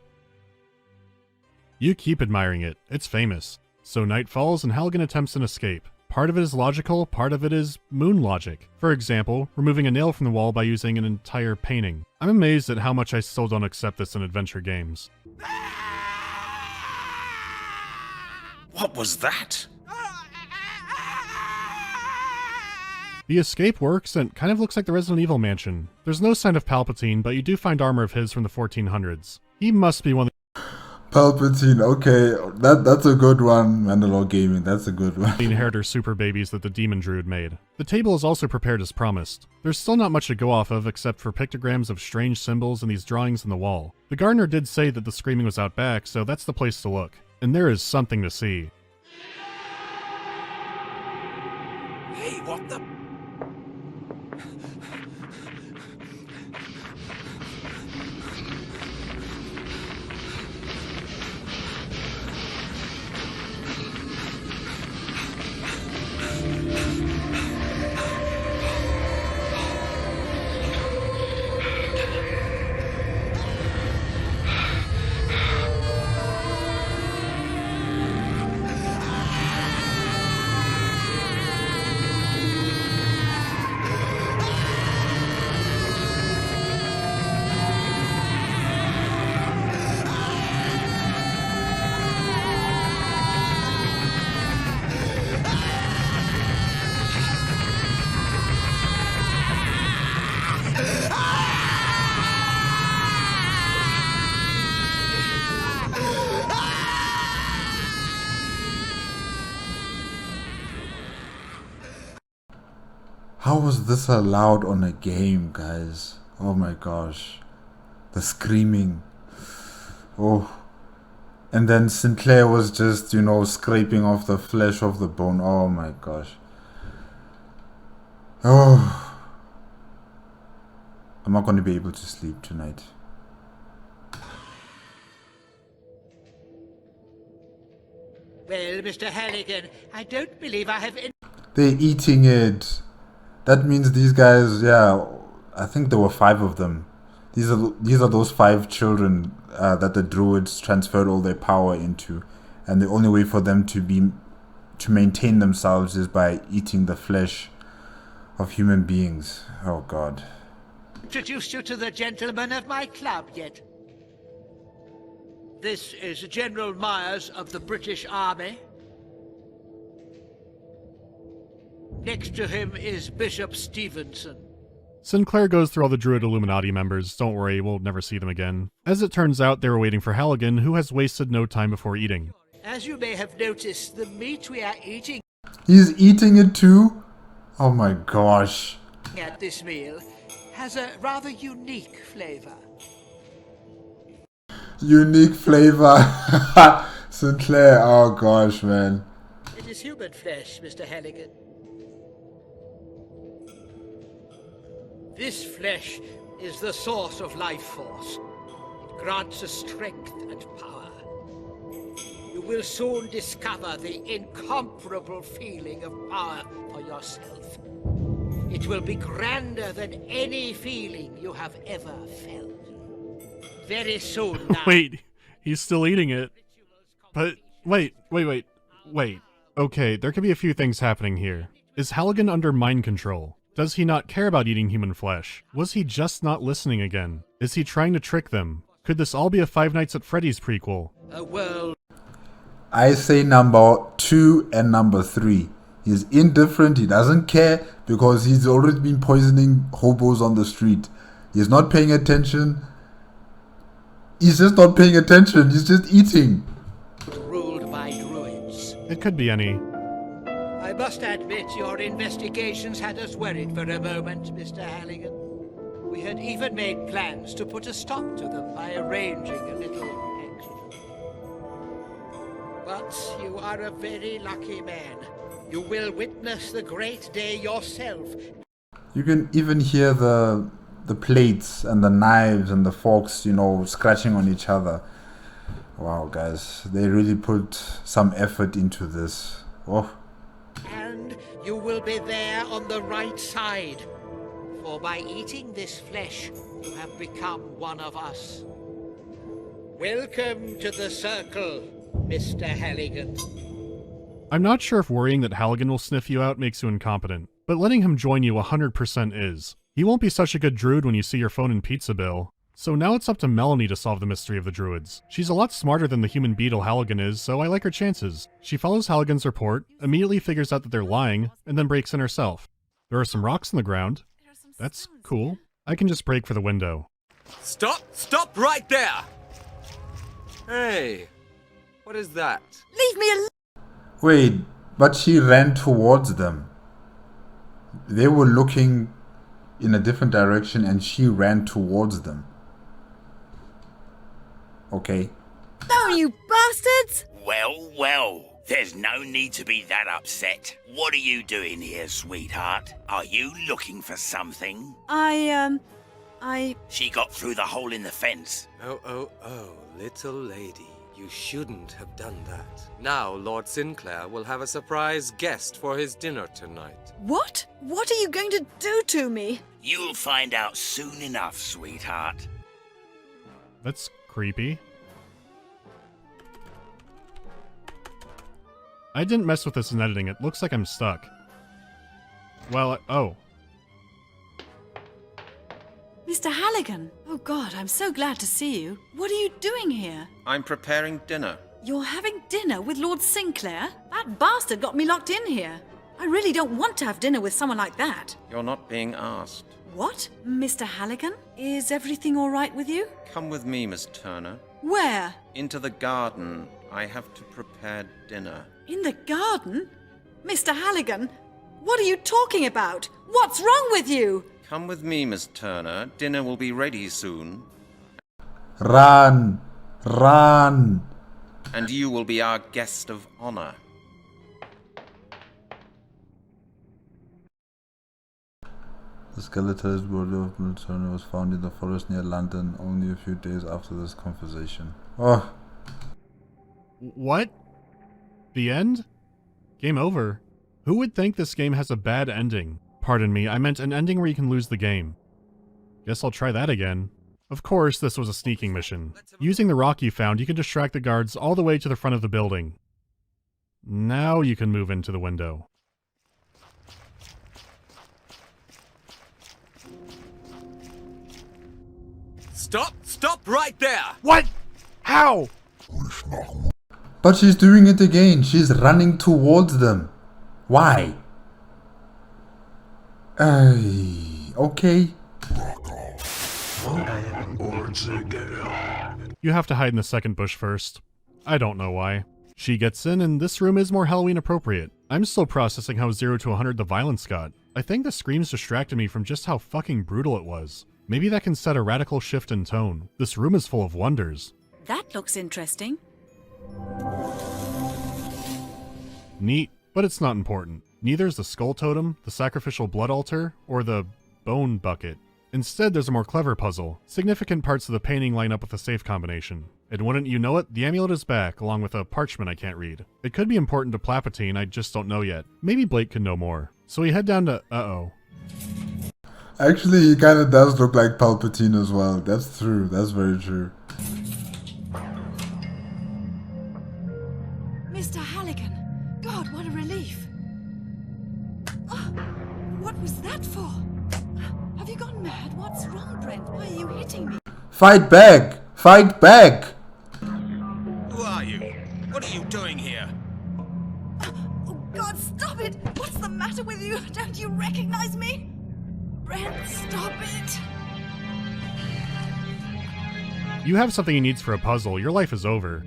You keep admiring it. It's famous. So night falls and Halligan attempts an escape. Part of it is logical, part of it is moon logic. For example, removing a nail from the wall by using an entire painting. I'm amazed at how much I still don't accept this in adventure games. What was that? The escape works and kind of looks like the Resident Evil mansion. There's no sign of Palpatine, but you do find armor of his from the 1400s. He must be one of Palpatine, okay, that's a good one, MandaloreGaming, that's a good one. the inheritor super babies that the demon druid made. The table is also prepared as promised. There's still not much to go off of except for pictograms of strange symbols and these drawings on the wall. The gardener did say that the screaming was out back, so that's the place to look. And there is something to see. Hey, what the... How was this allowed on a game, guys? Oh my gosh. The screaming. Oh. And then Sinclair was just, scraping off the flesh of the bone. Oh my gosh. Oh. I'm not going to be able to sleep tonight. Well, Mr. Halligan, I don't believe I have... They're eating it. That means these guys, I think there were 5 of them. These are those 5 children that the Druids transferred all their power into, and the only way for them to maintain themselves is by eating the flesh of human beings. Oh God. Introduced you to the gentlemen of my club yet? This is General Myers of the British Army. Next to him is Bishop Stevenson. Sinclair goes through all the Druid Illuminati members. Don't worry, we'll never see them again. As it turns out, they were waiting for Halligan, who has wasted no time before eating. As you may have noticed, the meat we are eating... He's eating it too? Oh my gosh. ...at this meal has a rather unique flavor. Unique flavor. Sinclair, oh gosh, man. It is human flesh, Mr. Halligan. This flesh is the source of life force. It grants us strength and power. You will soon discover the incomparable feeling of power for yourself. It will be grander than any feeling you have ever felt. Very soon now. Wait, he's still eating it. But wait. Okay, there could be a few things happening here. Is Halligan under mind control? Does he not care about eating human flesh? Was he just not listening again? Is he trying to trick them? Could this all be a Five Nights at Freddy's prequel? I say number 2 and number 3. He's indifferent, he doesn't care because he's already been poisoning hobos on the street. He's not paying attention. He's just not paying attention, he's just eating. Ruled by Druids. It could be any. I must admit your investigations had us worried for a moment, Mr. Halligan. We had even made plans to put a stop to them by arranging a little extra. But you are a very lucky man. You will witness the great day yourself. You can even hear the plates and the knives and the forks, you know, scratching on each other. Wow, guys, they really put some effort into this. Oh. And you will be there on the right side. For by eating this flesh, you have become one of us. Welcome to the circle, Mr. Halligan. I'm not sure if worrying that Halligan will sniff you out makes you incompetent, but letting him join you 100% is. He won't be such a good druid when you see your phone and pizza bill. So now it's up to Melanie to solve the mystery of the Druids. She's a lot smarter than the human beetle Halligan is, so I like her chances. She follows Halligan's report, immediately figures out that they're lying, and then breaks in herself. There are some rocks in the ground. That's cool. I can just break for the window. Stop right there! Hey, what is that? Leave me alone! Wait, but she ran towards them. They were looking in a different direction and she ran towards them. Okay. No, you bastards! Well, there's no need to be that upset. What are you doing here, sweetheart? Are you looking for something? She got through the hole in the fence. Oh, little lady. You shouldn't have done that. Now Lord Sinclair will have a surprise guest for his dinner tonight. What? What are you going to do to me? You'll find out soon enough, sweetheart. That's creepy. I didn't mess with this in editing. It looks like I'm stuck. Well, oh. Mr. Halligan! Oh God, I'm so glad to see you. What are you doing here? I'm preparing dinner. You're having dinner with Lord Sinclair? That bastard got me locked in here. I really don't want to have dinner with someone like that. You're not being asked. What? Mr. Halligan? Is everything all right with you? Come with me, Miss Turner. Where? Into the garden. I have to prepare dinner. In the garden? Mr. Halligan, what are you talking about? What's wrong with you? Come with me, Miss Turner. Dinner will be ready soon. Run! Run! And you will be our guest of honor. The skeleton's body of Miss Turner was found in the forest near London only a few days after this conversation. Oh. What? The end? Game over. Who would think this game has a bad ending? Pardon me, I meant an ending where you can lose the game. Guess I'll try that again. Of course, this was a sneaking mission. Using the rock you found, you can distract the guards all the way to the front of the building. Now you can move into the window. Stop right there! What? How? But she's doing it again. She's running towards them. Why? Okay. You have to hide in the second bush first. I don't know why. She gets in, and this room is more Halloween appropriate. I'm still processing how 0 to 100 the violence got. I think the screams distracted me from just how fucking brutal it was. Maybe that can set a radical shift in tone. This room is full of wonders. That looks interesting. Neat. but it's not important. Neither is the skull totem, the sacrificial blood altar, or the bone bucket. Instead, there's a more clever puzzle. Significant parts of the painting line up with a safe combination. And wouldn't you know it, the amulet is back, along with a parchment I can't read. It could be important to Palpatine, I just don't know yet. Maybe Blake could know more. So we head down to... uh-oh. Actually, he kind of does look like Palpatine as well. That's true. That's very true. Mr. Halligan. God, what a relief. Oh, what was that for? Have you gone mad? What's wrong, Brent? Why are you hitting me? Fight back! Fight back! Who are you? What are you doing here? Oh, God, stop it! What's the matter with you? Don't you recognize me? Brent, stop it! You have something he needs for a puzzle. Your life is over.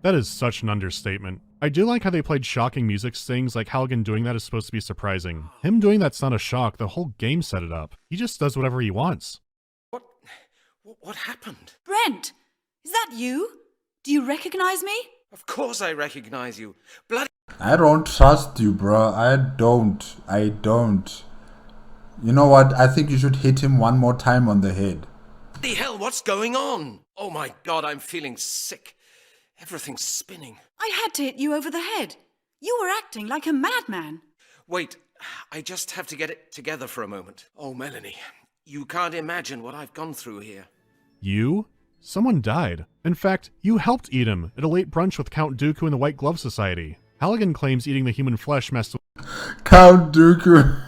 That is such an understatement. I do like how they played shocking music stings, like Halligan doing that is supposed to be surprising. Him doing that's not a shock, the whole game set it up. He just does whatever he wants. What happened? Brent! Is that you? Do you recognize me? Of course I recognize you. Bloody... I don't trust you, bro. I don't. You know what? I think you should hit him one more time on the head. What the hell? What's going on? Oh my God, I'm feeling sick. Everything's spinning. I had to hit you over the head. You were acting like a madman. Wait, I just have to get it together for a moment. Oh, Melanie, you can't imagine what I've gone through here. You? Someone died. In fact, you helped eat him at a late brunch with Count Dooku and the White Glove Society. Halligan claims eating the human flesh messed with... Count Dooku.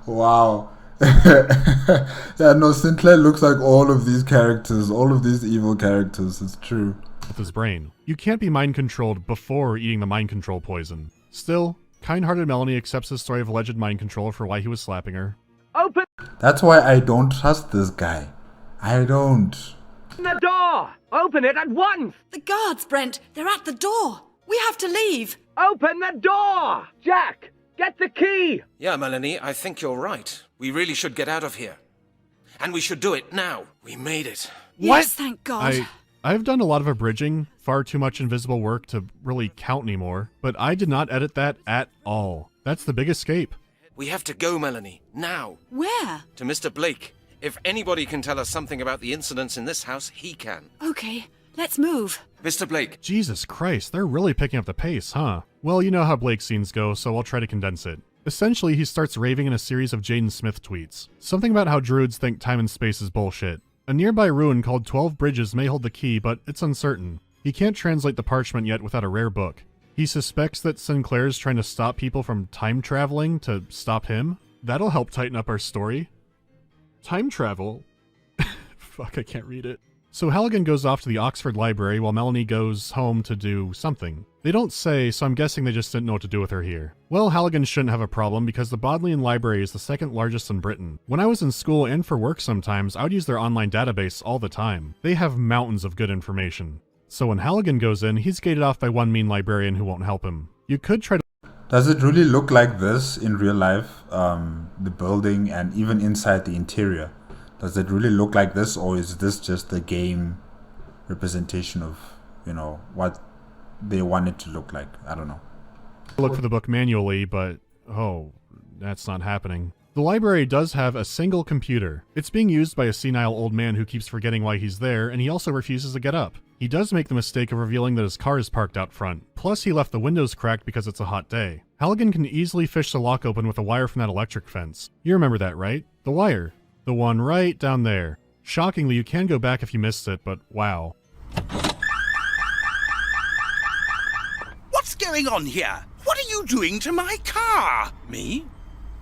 Wow. Yeah, no, Sinclair looks like all of these characters, all of these evil characters. It's true. With his brain. You can't be mind-controlled before eating the mind control poison. Still, kind-hearted Melanie accepts his story of alleged mind control for why he was slapping her. Open That's why I don't trust this guy. I don't. the door! Open it at once! The guards, Brent! They're at the door! We have to leave! Open the door! Jack, get the key! Yeah, Melanie, I think you're right. We really should get out of here. And we should do it now. We made it. Yes, thank God. I've done a lot of abridging, far too much invisible work to really count anymore, but I did not edit that at all. That's the big escape. We have to go, Melanie, now. Where? To Mr. Blake. If anybody can tell us something about the incidents in this house, he can. Okay, let's move. Mr. Blake. Jesus Christ, they're really picking up the pace, huh? Well, you know how Blake's scenes go, so I'll try to condense it. Essentially, he starts raving in a series of Jaden Smith tweets. Something about how Druids think time and space is bullshit. A nearby ruin called 12 Bridges may hold the key, but it's uncertain. He can't translate the parchment yet without a rare book. He suspects that Sinclair's trying to stop people from time traveling to stop him. That'll help tighten up our story. Time travel? Fuck, I can't read it. So Halligan goes off to the Oxford Library while Melanie goes home to do something. They don't say, so I'm guessing they just didn't know what to do with her here. Well, Halligan shouldn't have a problem because the Bodleian Library is the second largest in Britain. When I was in school and for work sometimes, I would use their online database all the time. They have mountains of good information. So when Halligan goes in, he's gated off by one mean librarian who won't help him. You could try to... Does it really look like this in real life? The building and even inside the interior. Does it really look like this, or is this just the game representation of, you know, what they want it to look like? I don't know. Look for the book manually, but oh, that's not happening. The library does have a single computer. It's being used by a senile old man who keeps forgetting why he's there, and he also refuses to get up. He does make the mistake of revealing that his car is parked out front. Plus, he left the windows cracked because it's a hot day. Halligan can easily fish the lock open with a wire from that electric fence. You remember that, right? The wire. The one right down there. Shockingly, you can go back if you missed it, but wow. What's going on here? What are you doing to my car? Me?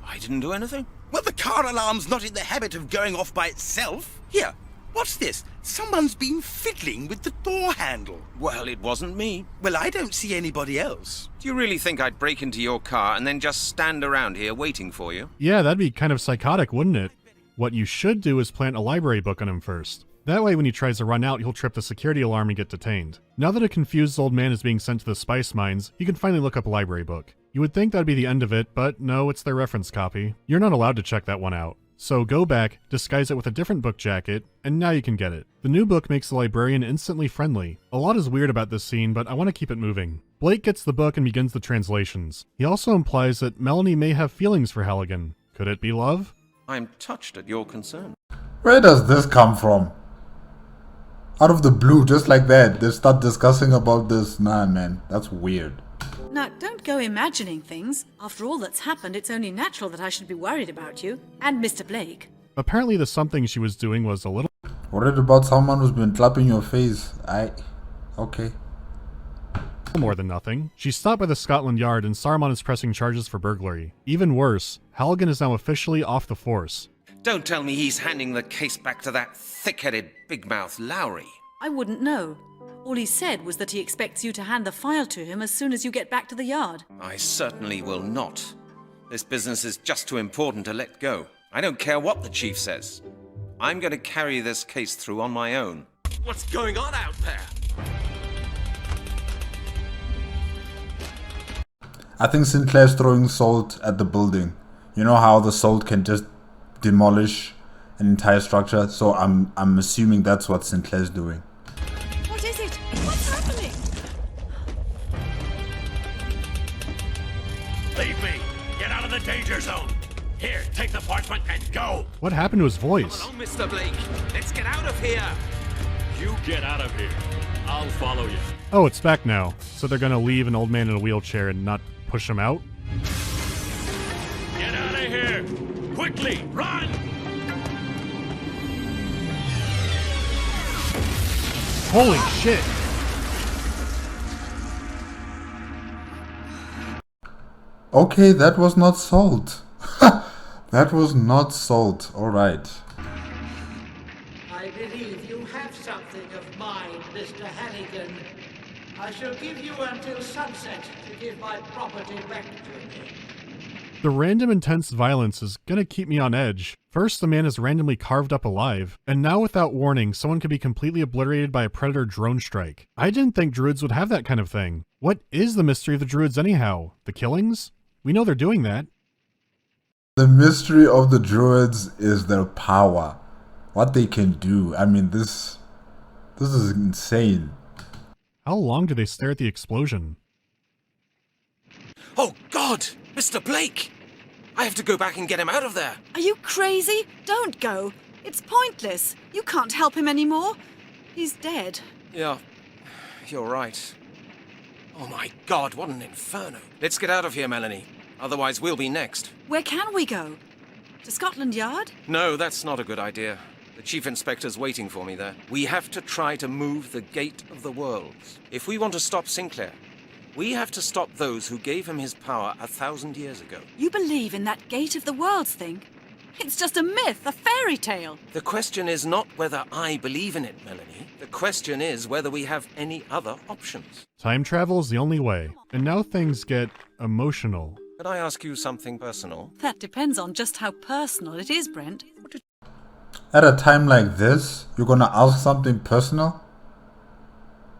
I didn't do anything. Well, the car alarm's not in the habit of going off by itself. Here, what's this? Someone's been fiddling with the door handle. Well, it wasn't me. Well, I don't see anybody else. Do you really think I'd break into your car and then just stand around here waiting for you? Yeah, that'd be kind of psychotic, wouldn't it? What you should do is plant a library book on him first. That way when he tries to run out, he'll trip the security alarm and get detained. Now that a confused old man is being sent to the spice mines, you can finally look up a library book. You would think that'd be the end of it, but no, it's their reference copy. You're not allowed to check that one out. So go back, disguise it with a different book jacket, and now you can get it. The new book makes the librarian instantly friendly. A lot is weird about this scene, but I want to keep it moving. Blake gets the book and begins the translations. He also implies that Melanie may have feelings for Halligan. Could it be love? I'm touched at your concern. Where does this come from? Out of the blue, just like that, they start discussing about this. Nah, man, that's weird. Now, don't go imagining things. After all that's happened, it's only natural that I should be worried about you. And Mr. Blake. Apparently the something she was doing was a little... Worried about someone who's been clapping your face. Okay. More than nothing. She's stopped by the Scotland Yard and Saruman is pressing charges for burglary. Even worse, Halligan is now officially off the force. Don't tell me he's handing the case back to that thick-headed, big-mouth Lowry. I wouldn't know. All he said was that he expects you to hand the file to him as soon as you get back to the yard. I certainly will not. This business is just too important to let go. I don't care what the chief says. I'm going to carry this case through on my own. What's going on out there? I think Sinclair's throwing salt at the building. You know how the salt can just demolish an entire structure? So I'm assuming that's what Sinclair's doing. What is it? What's happening? Leave me! Get out of the danger zone! Here, take the parchment and go! What happened to his voice? Come along, Mr. Blake. Let's get out of here. You get out of here. I'll follow you. Oh, it's back now. So they're gonna leave an old man in a wheelchair and not push him out? Get out of here! Quickly, run! Holy shit! Okay, that was not salt. That was not salt. Alright. I believe you have something of mine, Mr. Halligan. I shall give you until sunset to give my property back to me. The random intense violence is gonna keep me on edge. First, the man is randomly carved up alive, and now without warning, someone could be completely obliterated by a predator drone strike. I didn't think Druids would have that kind of thing. What is the mystery of the Druids anyhow? The killings? We know they're doing that. The mystery of the Druids is their power. What they can do. I mean, this is insane. How long do they stare at the explosion? Oh, God! Mr. Blake! I have to go back and get him out of there. Are you crazy? Don't go. It's pointless. You can't help him anymore. He's dead. Yeah, you're right. Oh my God, what an inferno. Let's get out of here, Melanie. Otherwise, we'll be next. Where can we go? To Scotland Yard? No, that's not a good idea. The Chief Inspector's waiting for me there. We have to try to move the Gate of the Worlds. If we want to stop Sinclair, we have to stop those who gave him his power 1,000 years ago. You believe in that Gate of the Worlds thing? It's just a myth, a fairy tale. The question is not whether I believe in it, Melanie. The question is whether we have any other options. Time travel is the only way. And now things get emotional. Could I ask you something personal? That depends on just how personal it is, Brent. At a time like this, you're gonna ask something personal?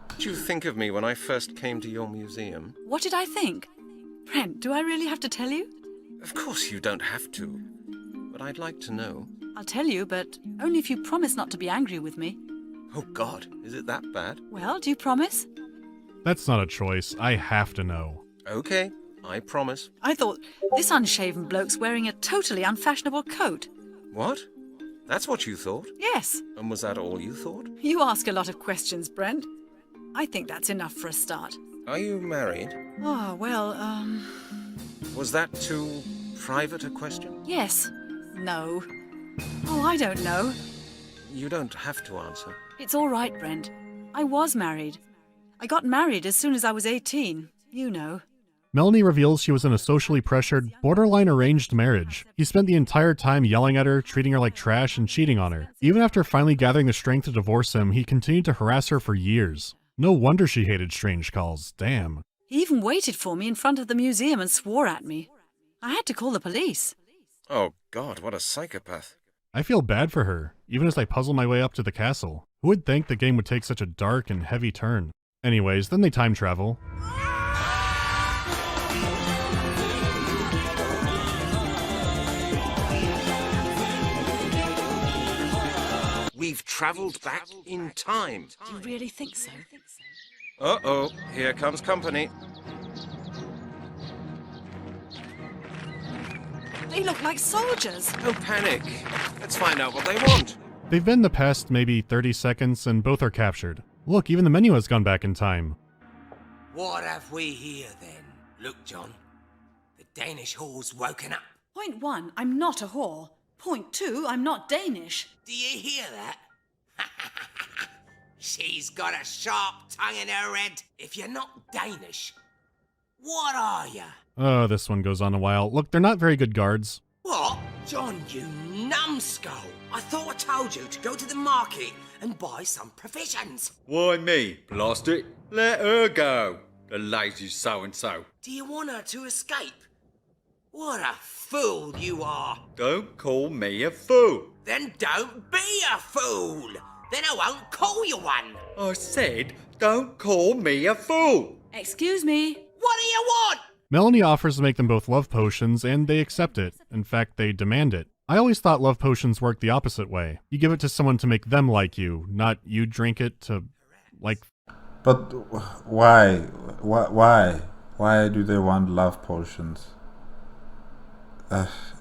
What did you think of me when I first came to your museum? What did I think? Brent, do I really have to tell you? Of course you don't have to. But I'd like to know. I'll tell you, but only if you promise not to be angry with me. Oh God, is it that bad? Well, do you promise? That's not a choice. I have to know. Okay, I promise. I thought this unshaven bloke's wearing a totally unfashionable coat. What? That's what you thought? Yes. And was that all you thought? You ask a lot of questions, Brent. I think that's enough for a start. Are you married? Oh, well, Was that too private a question? Yes. No. Oh, I don't know. You don't have to answer. It's all right, Brent. I was married. I got married as soon as I was 18. You know. Melanie reveals she was in a socially pressured, borderline arranged marriage. He spent the entire time yelling at her, treating her like trash, and cheating on her. Even after finally gathering the strength to divorce him, he continued to harass her for years. No wonder she hated strange calls. Damn. He even waited for me in front of the museum and swore at me. I had to call the police. Oh God, what a psychopath. I feel bad for her, even as I puzzle my way up to the castle. Who would think the game would take such a dark and heavy turn? Anyways, then they time travel. We've traveled back in time. Do you really think so? Uh-oh, here comes company. They look like soldiers. No panic. Let's find out what they want. They've been the past maybe 30 seconds and both are captured. Look, even the menu has gone back in time. What have we here then? Look, John. The Danish whore's woken up. Point 1, I'm not a whore. Point 2, I'm not Danish. Do you hear that? She's got a sharp tongue in her head. If you're not Danish, what are you? Oh, this one goes on a while. Look, they're not very good guards. What? John, you numbskull. I thought I told you to go to the market and buy some provisions. Why me, Plastic? Let her go, the lazy so-and-so. Do you want her to escape? What a fool you are. Don't call me a fool. Then don't be a fool. Then I won't call you one. I said, don't call me a fool. Excuse me. What do you want? Melanie offers to make them both love potions, and they accept it. In fact, they demand it. I always thought love potions work the opposite way. You give it to someone to make them like you, not you drink it to, like... But why? Why? Why do they want love potions?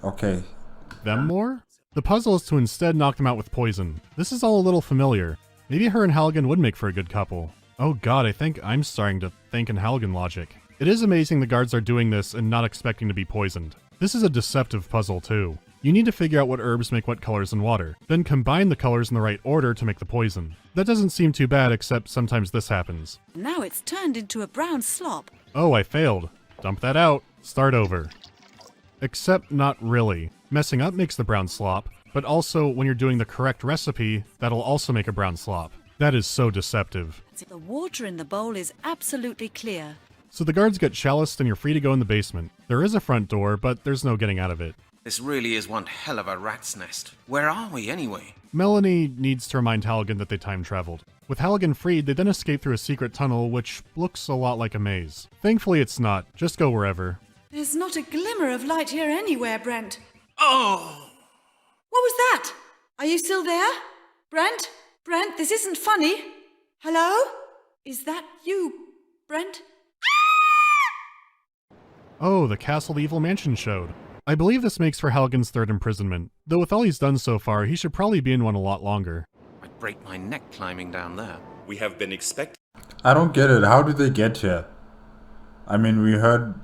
Okay. Them more? The puzzle is to instead knock them out with poison. This is all a little familiar. Maybe her and Halligan would make for a good couple. Oh god, I think I'm starting to think in Halligan logic. It is amazing the guards are doing this and not expecting to be poisoned. This is a deceptive puzzle too. You need to figure out what herbs make what colors in water, then combine the colors in the right order to make the poison. That doesn't seem too bad, except sometimes this happens. Now it's turned into a brown slop. Oh, I failed. Dump that out. Start over. Except not really. Messing up makes the brown slop, but also when you're doing the correct recipe, that'll also make a brown slop. That is so deceptive. The water in the bowl is absolutely clear. So the guards get chaliced and you're free to go in the basement. There is a front door, but there's no getting out of it. This really is one hell of a rat's nest. Where are we anyway? Melanie needs to remind Halligan that they time traveled. With Halligan freed, they then escape through a secret tunnel, which looks a lot like a maze. Thankfully it's not. Just go wherever. There's not a glimmer of light here anywhere, Brent. Oh! What was that? Are you still there? Brent? Brent, this isn't funny. Hello? Is that you, Brent? Oh, the castle the evil mansion showed. I believe this makes for Halligan's third imprisonment, though with all he's done so far, he should probably be in one a lot longer. I'd break my neck climbing down there. We have been expecting... I don't get it. How did they get here? I mean, we heard,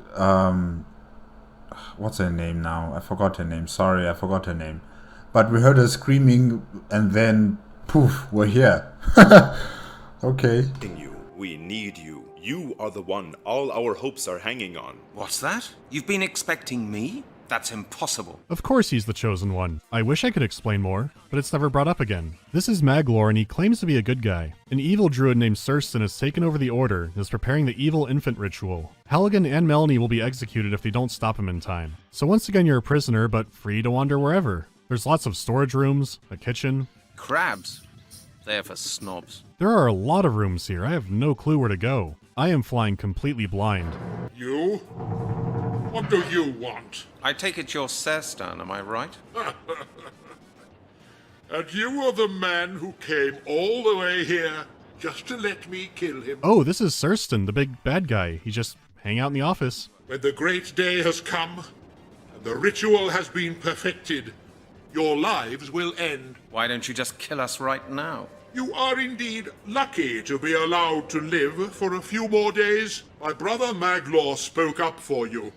what's her name now? I forgot her name. Sorry, I forgot her name. But we heard her screaming, and then, poof, we're here. Okay. We need you. You are the one all our hopes are hanging on. What's that? You've been expecting me? That's impossible. Of course he's the chosen one. I wish I could explain more, but it's never brought up again. This is Mandalore, and he claims to be a good guy. An evil druid named Surston has taken over the Order and is preparing the evil infant ritual. Halligan and Melanie will be executed if they don't stop him in time. So once again you're a prisoner, but free to wander wherever. There's lots of storage rooms, a kitchen. Crabs. They're for snobs. There are a lot of rooms here. I have no clue where to go. I am flying completely blind. You? What do you want? I take it you're Serstan, am I right? And you are the man who came all the way here just to let me kill him. Oh, this is Surston, the big bad guy. He just hang out in the office. When the great day has come, and the ritual has been perfected, your lives will end. Why don't you just kill us right now? You are indeed lucky to be allowed to live for a few more days. My brother Mandalore spoke up for you,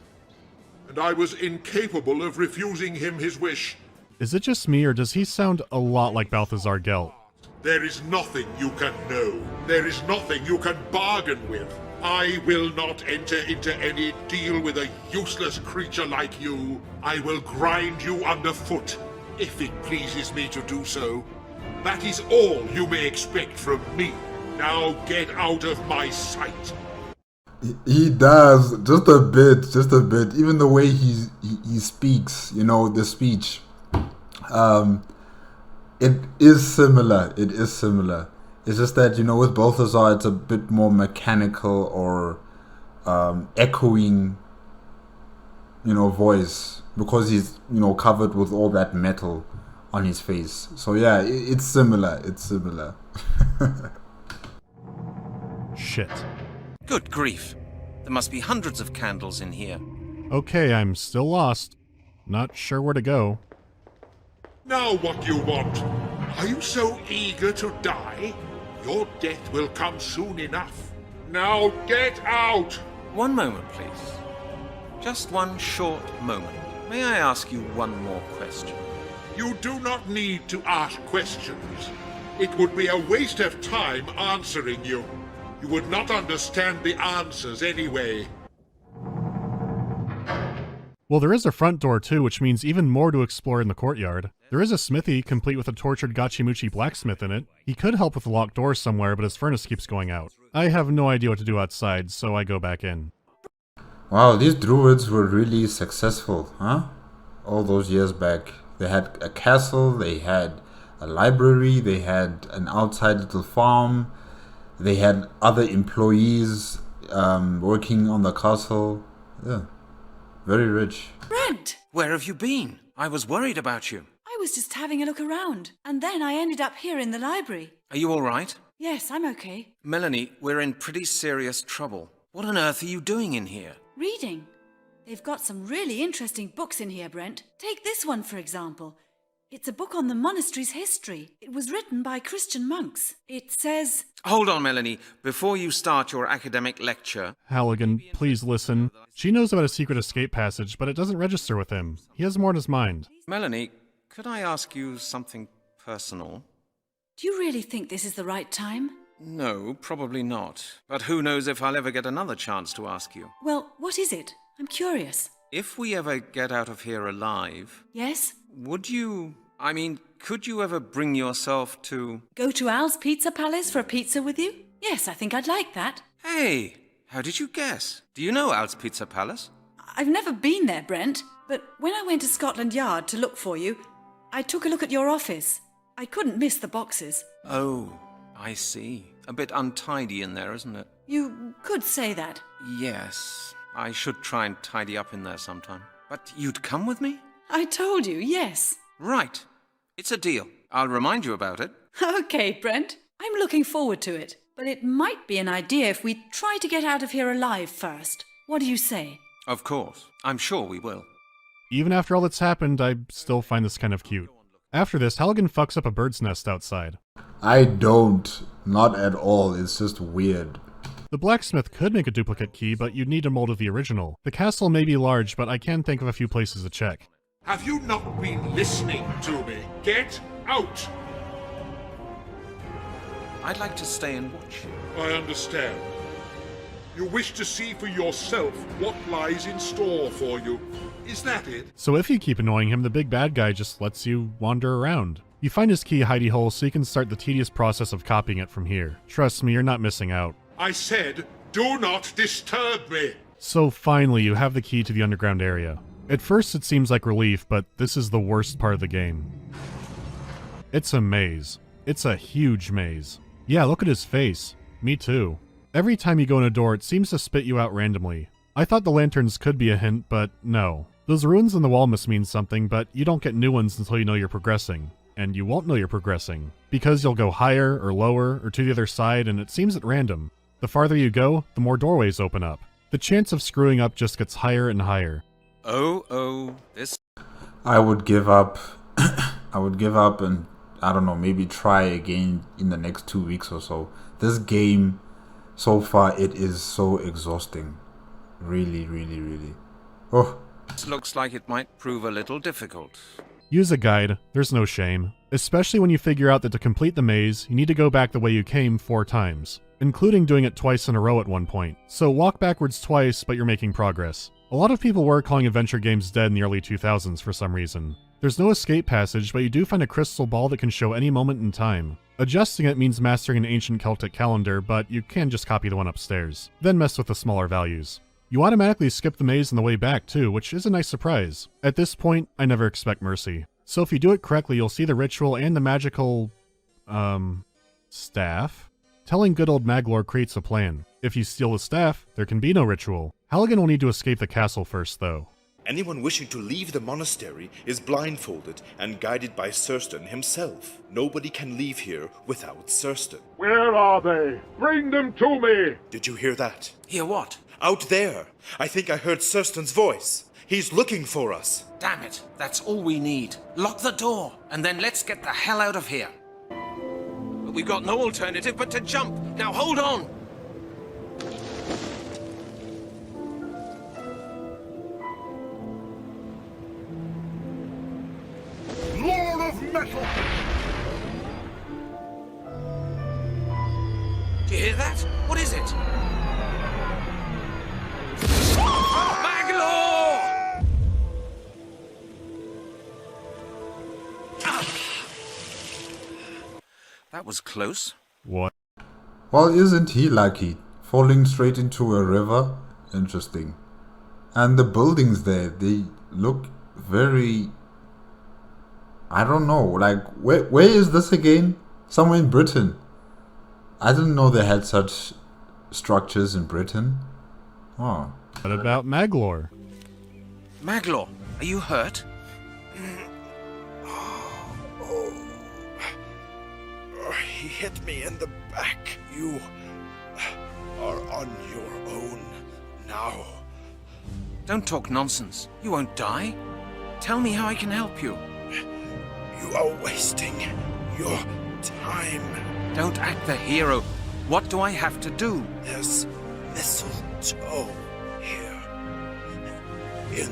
and I was incapable of refusing him his wish. Is it just me, or does he sound a lot like Balthazar Gelt? There is nothing you can know. There is nothing you can bargain with. I will not enter into any deal with a useless creature like you. I will grind you underfoot, if it pleases me to do so. That is all you may expect from me. Now get out of my sight. He does, just a bit. Even the way he speaks, you know, the speech. It is similar. It's just that, you know, with Balthazar, it's a bit more mechanical or echoing, you know, voice, because he's, you know, covered with all that metal on his face. So yeah, it's similar. It's similar. Shit. Good grief. There must be hundreds of candles in here. Okay, I'm still lost. Not sure where to go. Now what do you want? Are you so eager to die? Your death will come soon enough. Now get out! One moment, please. Just one short moment. May I ask you one more question? You do not need to ask questions. It would be a waste of time answering you. You would not understand the answers anyway. Well, there is a front door too, which means even more to explore in the courtyard. There is a smithy, complete with a tortured Gachimuchi blacksmith in it. He could help with the locked door somewhere, but his furnace keeps going out. I have no idea what to do outside, so I go back in. Wow, these druids were really successful, huh? All those years back. They had a castle, they had a library, they had an outside little farm, they had other employees working on the castle. Yeah, very rich. Brent! Where have you been? I was worried about you. I was just having a look around, and then I ended up here in the library. Are you all right? Yes, I'm okay. Melanie, we're in pretty serious trouble. What on earth are you doing in here? Reading. They've got some really interesting books in here, Brent. Take this one, for example. It's a book on the monastery's history. It was written by Christian monks. It says... Hold on, Melanie. Before you start your academic lecture... Halligan, please listen. She knows about a secret escape passage, but it doesn't register with him. He has more in his mind. Melanie, could I ask you something personal? Do you really think this is the right time? No, probably not. But who knows if I'll ever get another chance to ask you. Well, what is it? I'm curious. If we ever get out of here alive... Yes? Could you ever bring yourself to... Go to Al's Pizza Palace for a pizza with you? Yes, I think I'd like that. Hey, how did you guess? Do you know Al's Pizza Palace? I've never been there, Brent. But when I went to Scotland Yard to look for you, I took a look at your office. I couldn't miss the boxes. Oh, I see. A bit untidy in there, isn't it? You could say that. Yes, I should try and tidy up in there sometime. But you'd come with me? I told you, yes. Right. It's a deal. I'll remind you about it. Okay, Brent. I'm looking forward to it. But it might be an idea if we try to get out of here alive first. What do you say? Of course. I'm sure we will. Even after all that's happened, I still find this kind of cute. After this, Halligan fucks up a bird's nest outside. I don't. Not at all. It's just weird. The blacksmith could make a duplicate key, but you'd need a mold of the original. The castle may be large, but I can think of a few places to check. Have you not been listening to me? Get out! I'd like to stay and watch you. I understand. You wish to see for yourself what lies in store for you. Is that it? So if you keep annoying him, the big bad guy just lets you wander around. You find his key hidey hole so you can start the tedious process of copying it from here. Trust me, you're not missing out. I said, do not disturb me! So finally, you have the key to the underground area. At first it seems like relief, but this is the worst part of the game. It's a maze. It's a huge maze. Yeah, look at his face. Me too. Every time you go in a door, it seems to spit you out randomly. I thought the lanterns could be a hint, but no. Those runes in the wall must mean something, but you don't get new ones until you know you're progressing. And you won't know you're progressing, because you'll go higher or lower or to the other side, and it seems at random. The farther you go, the more doorways open up. The chance of screwing up just gets higher and higher. This... I would give up. I would give up and, I don't know, maybe try again in the next 2 weeks or so. This game, so far, it is so exhausting. Really, really, really. Oh. This looks like it might prove a little difficult. Use a guide, there's no shame. Especially when you figure out that to complete the maze, you need to go back the way you came 4 times. Including doing it twice in a row at one point. So walk backwards twice, but you're making progress. A lot of people were calling adventure games dead in the early 2000s for some reason. There's no escape passage, but you do find a crystal ball that can show any moment in time. Adjusting it means mastering an ancient Celtic calendar, but you can just copy the one upstairs. Then mess with the smaller values. You automatically skip the maze on the way back too, which is a nice surprise. At this point, I never expect mercy. So if you do it correctly, you'll see the ritual and the magical... staff? Telling good old Maglor creates a plan. If you steal the staff, there can be no ritual. Halligan will need to escape the castle first, though. Anyone wishing to leave the monastery is blindfolded and guided by Surston himself. Nobody can leave here without Surston. Where are they? Bring them to me! Did you hear that? Hear what? Out there! I think I heard Surston's voice. He's looking for us. Damn it, that's all we need. Lock the door, and then let's get the hell out of here. But we've got no alternative but to jump. Now hold on! Lord of Metal! Do you hear that? What is it? Bangalore! That was close. What? Well, isn't he lucky? Falling straight into a river? Interesting. And the buildings there, they look very... I don't know, like, where is this again? Somewhere in Britain. I didn't know they had such structures in Britain. Oh. What about Mandalore? Mandalore, are you hurt? He hit me in the back. You are on your own now. Don't talk nonsense. You won't die. Tell me how I can help you. You are wasting your time. Don't act the hero. What do I have to do? There's mistletoe here. In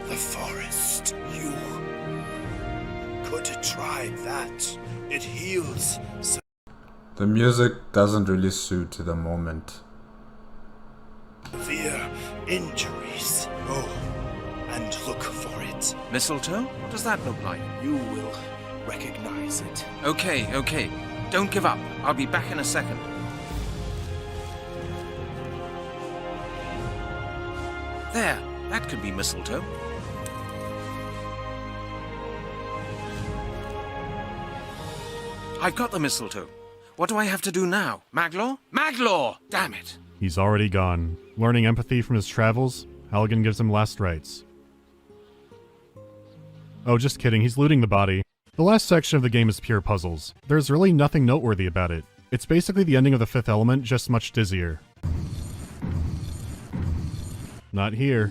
the forest. You could try that. It heals. The music doesn't really suit the moment. Severe injuries. Go and look for it. Mistletoe? What does that look like? You will recognize it. Okay. Don't give up. I'll be back in a second. There. That could be mistletoe. I've got the mistletoe. What do I have to do now? Mandalore? Mandalore! Damn it! He's already gone. Learning empathy from his travels, Halligan gives him last rites. Oh, just kidding, he's looting the body. The last section of the game is pure puzzles. There's really nothing noteworthy about it. It's basically the ending of the Fifth Element, just much dizzier. Not here.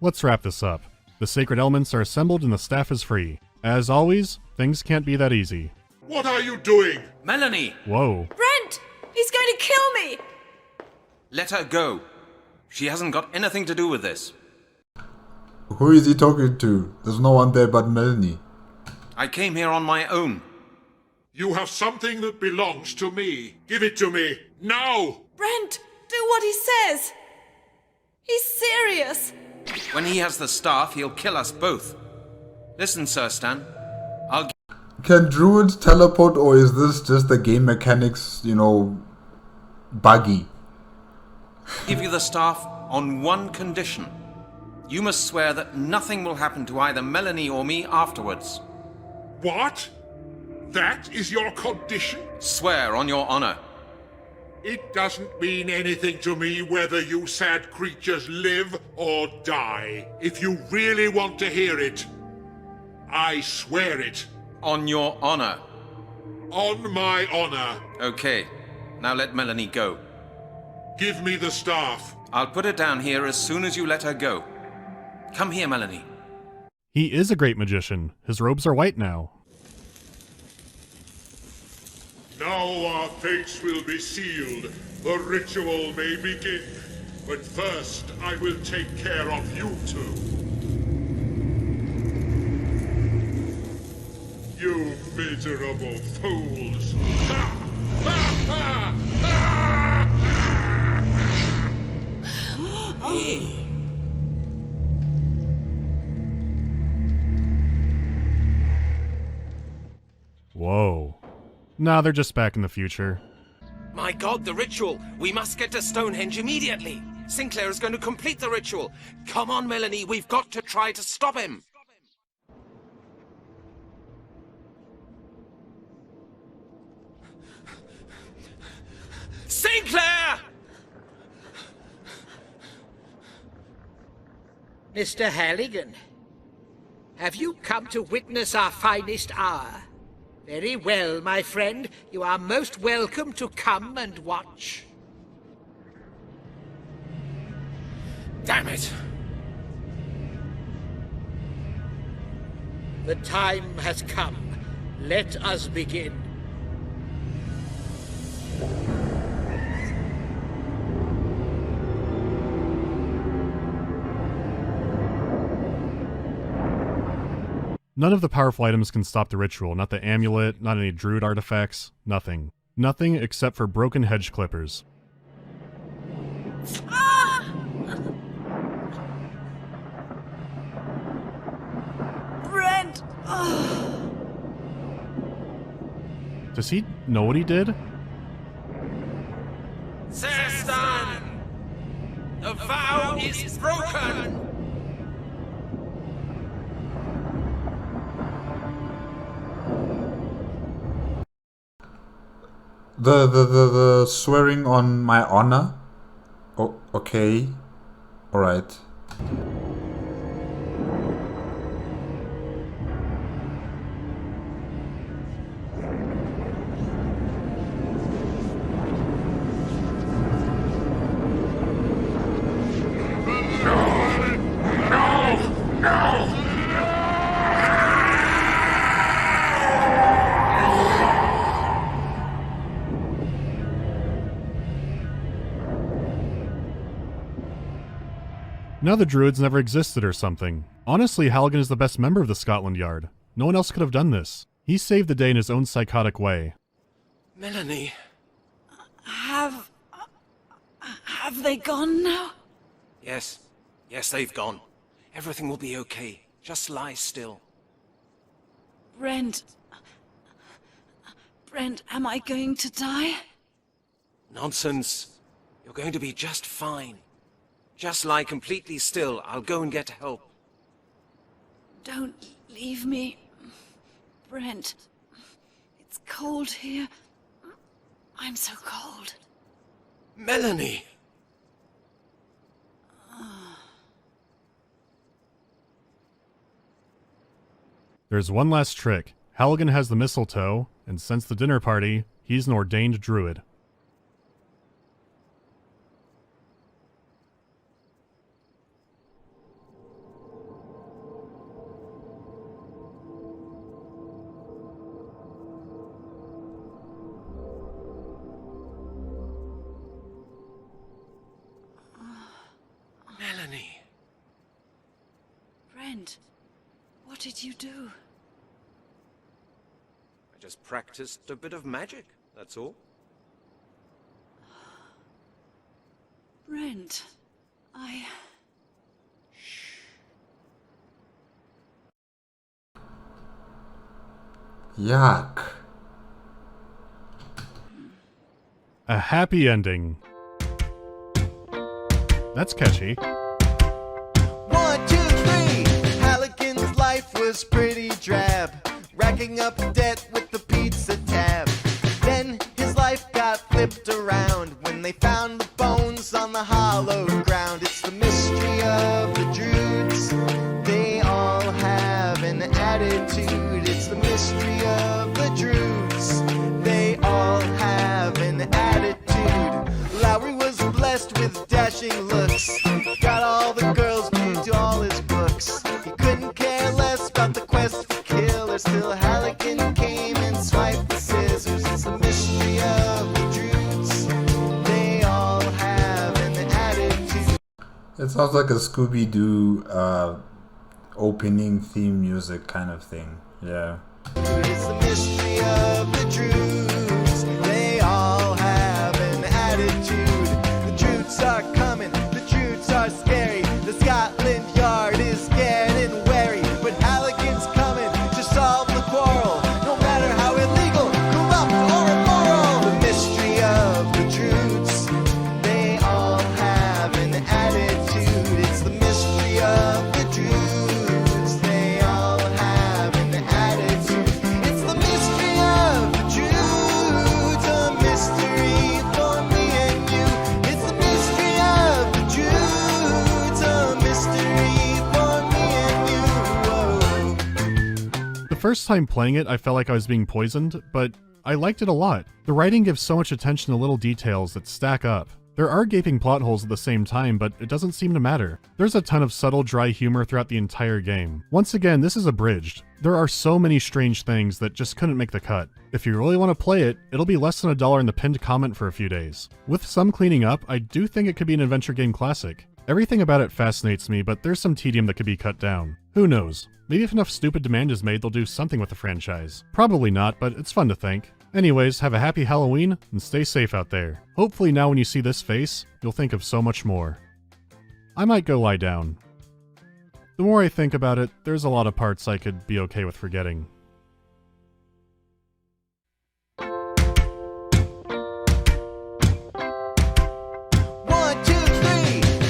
Let's wrap this up. The sacred elements are assembled and the staff is free. As always, things can't be that easy. What are you doing? Melanie! Whoa. Brent! He's going to kill me! Let her go. She hasn't got anything to do with this. Who is he talking to? There's no one there but Melanie. I came here on my own. You have something that belongs to me. Give it to me, now! Brent, do what he says! He's serious! When he has the staff, he'll kill us both. Listen, Sir Stan. Can druids teleport, or is this just the game mechanics, buggy? Give you the staff on one condition. You must swear that nothing will happen to either Melanie or me afterwards. What? That is your condition? Swear on your honor. It doesn't mean anything to me whether you sad creatures live or die. If you really want to hear it, I swear it. On your honor. On my honor. Okay. Now let Melanie go. Give me the staff. I'll put her down here as soon as you let her go. Come here, Melanie. He is a great magician. His robes are white now. Now our fates will be sealed. The ritual may begin. But first, I will take care of you two. You miserable fools! Whoa. Nah, they're just back in the future. My God, the ritual! We must get to Stonehenge immediately! Sinclair is going to complete the ritual! Come on, Melanie, we've got to try to stop him! Sinclair! Mr. Halligan, have you come to witness our finest hour? Very well, my friend. You are most welcome to come and watch. Damn it! The time has come. Let us begin. None of the powerful items can stop the ritual, not the amulet, not any druid artifacts, nothing. Nothing except for broken hedge clippers. Brent! Does he know what he did? Sestan! The vow is broken! The swearing on my honor? Oh, okay. Alright. Now the Druids never existed or something. Honestly, Halligan is the best member of the Scotland Yard. No one else could have done this. He saved the day in his own psychotic way. Melanie. Have they gone now? Yes. Yes, they've gone. Everything will be okay. Just lie still. Brent, am I going to die? Nonsense. You're going to be just fine. Just lie completely still. I'll go and get help. Don't leave me, Brent. It's cold here. I'm so cold. Melanie! There's one last trick. Halligan has the mistletoe, and since the dinner party, he's an ordained druid. Melanie. Brent, what did you do? I just practiced a bit of magic, that's all. Brent, Yuck. A happy ending. That's catchy. 1, 2, 3. Halligan's life was pretty drab, racking up debt with the pizza tab. Then his life got flipped around when they found the bones on the hallowed ground. It's the mystery of the Druids. They all have an attitude. It's the mystery of the Druids. They all have an attitude. Lowry was blessed with dashing looks. Got all the girls glued to all his books. He couldn't care less about the quest for killer. Still Halligan came and swiped the scissors. It's the mystery of the Druids. They all have an attitude. It sounds like a Scooby-Doo opening theme music kind of thing. Yeah. It's the mystery of the Druids. They all have an attitude. The Druids are coming. The Druids are scary. The Scotland Yard is scared and wary. But Halligan's coming to solve the quarrel. No matter how illegal, corrupt, or immoral. The mystery of the Druids. They all have an attitude. It's the mystery of the Druids. They all have an attitude. It's the mystery first time playing it, I felt like I was being poisoned, but I liked it a lot. The writing gives so much attention to little details that stack up. There are gaping plot holes at the same time, but it doesn't seem to matter. There's a ton of subtle, dry humor throughout the entire game. Once again, this is abridged. There are so many strange things that just couldn't make the cut. If you really want to play it, it'll be less than $1 in the pinned comment for a few days. With some cleaning up, I do think it could be an adventure game classic. Everything about it fascinates me, but there's some tedium that could be cut down. Who knows? Maybe if enough stupid demand is made, they'll do something with the franchise. Probably not, but it's fun to think. Anyways, have a happy Halloween, and stay safe out there. Hopefully now when you see this face, you'll think of so much more. I might go lie down. The more I think about it, there's a lot of parts I could be okay with forgetting.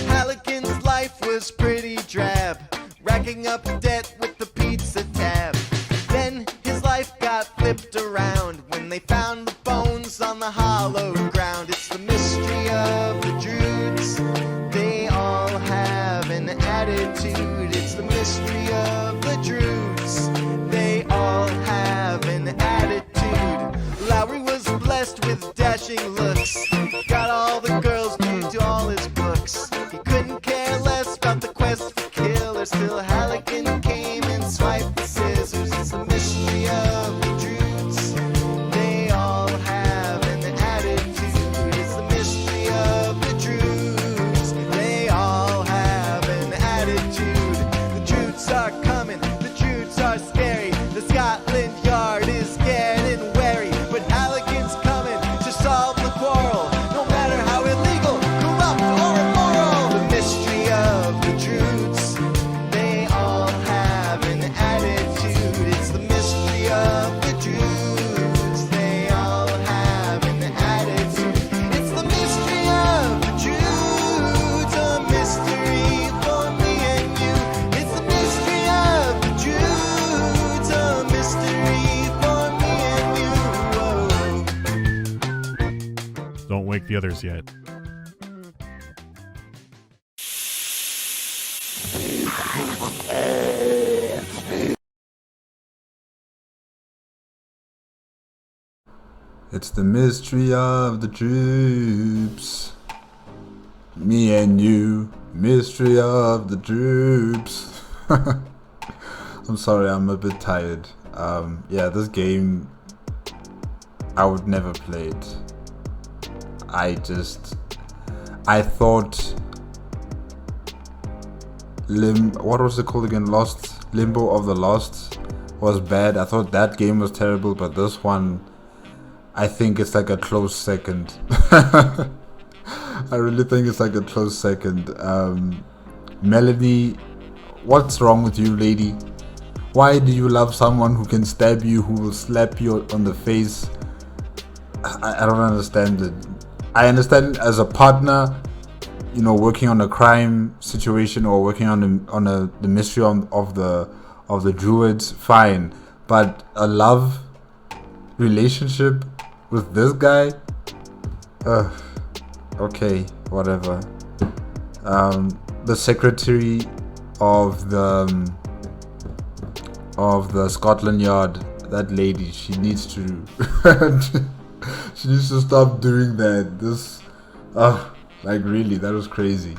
Halligan's life was pretty drab, racking up debt with the pizza tab. Then his life got flipped around when they found the bones on the hallowed ground. It's the mystery of the Druids. They all have an attitude. It's the mystery of the Druids. They all have an attitude. Lowry was blessed with dashing looks. Got all the girls due to all his books. He couldn't care less about the quest for killer. Still Halligan came and swiped the scissors. It's the mystery of the Druids. They all have an attitude. It's the mystery of the Druids. They all have an attitude. The Druids are coming. The Druids are scary. The Scotland Yard is scared and wary. But Halligan's coming to solve the quarrel. No matter how illegal, corrupt, or immoral. The mystery of the Druids. They all have an attitude. It's the mystery of the Druids. They all have an attitude. It's the mystery of the Druids. A mystery for me and you. It's the mystery of the Druids. A mystery for me and you. Don't wake the others yet. It's the mystery of the troops. Me and you, mystery of the troops. I'm sorry, I'm a bit tired. Yeah, this game, I would never play it. I thought what was it called again? Limbo of the Lost was bad. I thought that game was terrible, but this one, I think it's like a close second. I really think it's like a close second. Melanie, what's wrong with you, lady? Why do you love someone who can stab you, who will slap you on the face? I don't understand it. I understand as a partner, you know, working on a crime situation or working on the mystery of the Druids, fine. But a love relationship with this guy, okay, whatever. The secretary of the Scotland Yard, that lady, she needs to she needs to stop doing that. Like really, that was crazy.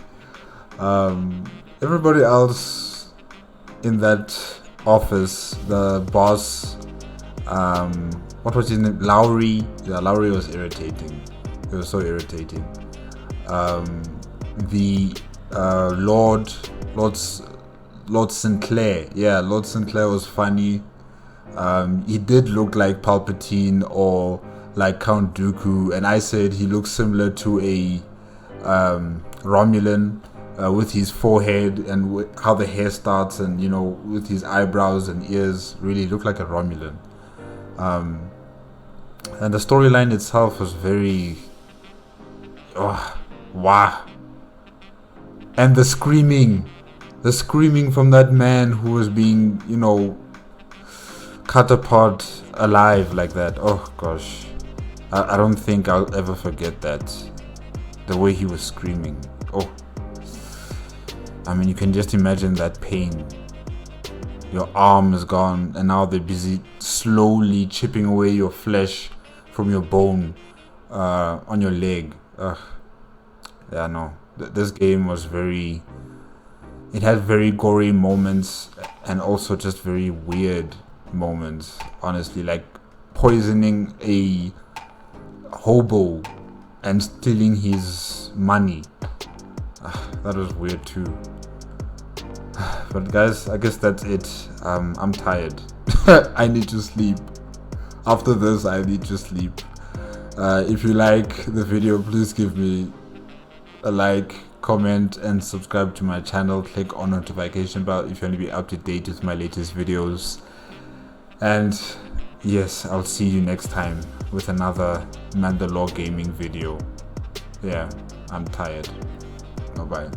Everybody else in that office, the boss, what was his name? Lowry. Yeah, Lowry was irritating. It was so irritating. The Lord Sinclair. Yeah, Lord Sinclair was funny. He did look like Palpatine or like Count Dooku, and I said he looks similar to a Romulan with his forehead and how the hair starts, and you know, with his eyebrows and ears, really looked like a Romulan. And the storyline itself was very wow. And the screaming from that man who was being, you know, cut apart alive like that. Oh gosh, I don't think I'll ever forget that. The way he was screaming. Oh, I mean, you can just imagine that pain. your arm is gone, and now they're busy slowly chipping away your flesh from your bone on your leg. Yeah, no, this game was it had very gory moments and also just very weird moments, honestly, like poisoning a hobo and stealing his money. That was weird too. But guys, I guess that's it. I'm tired. I need to sleep. After this, I need to sleep. If you like the video, please give me a like, comment, and subscribe to my channel. Click on notification bell if you want to be up to date with my latest videos. And yes, I'll see you next time with another MandaloreGaming video. Yeah, I'm tired. Bye bye.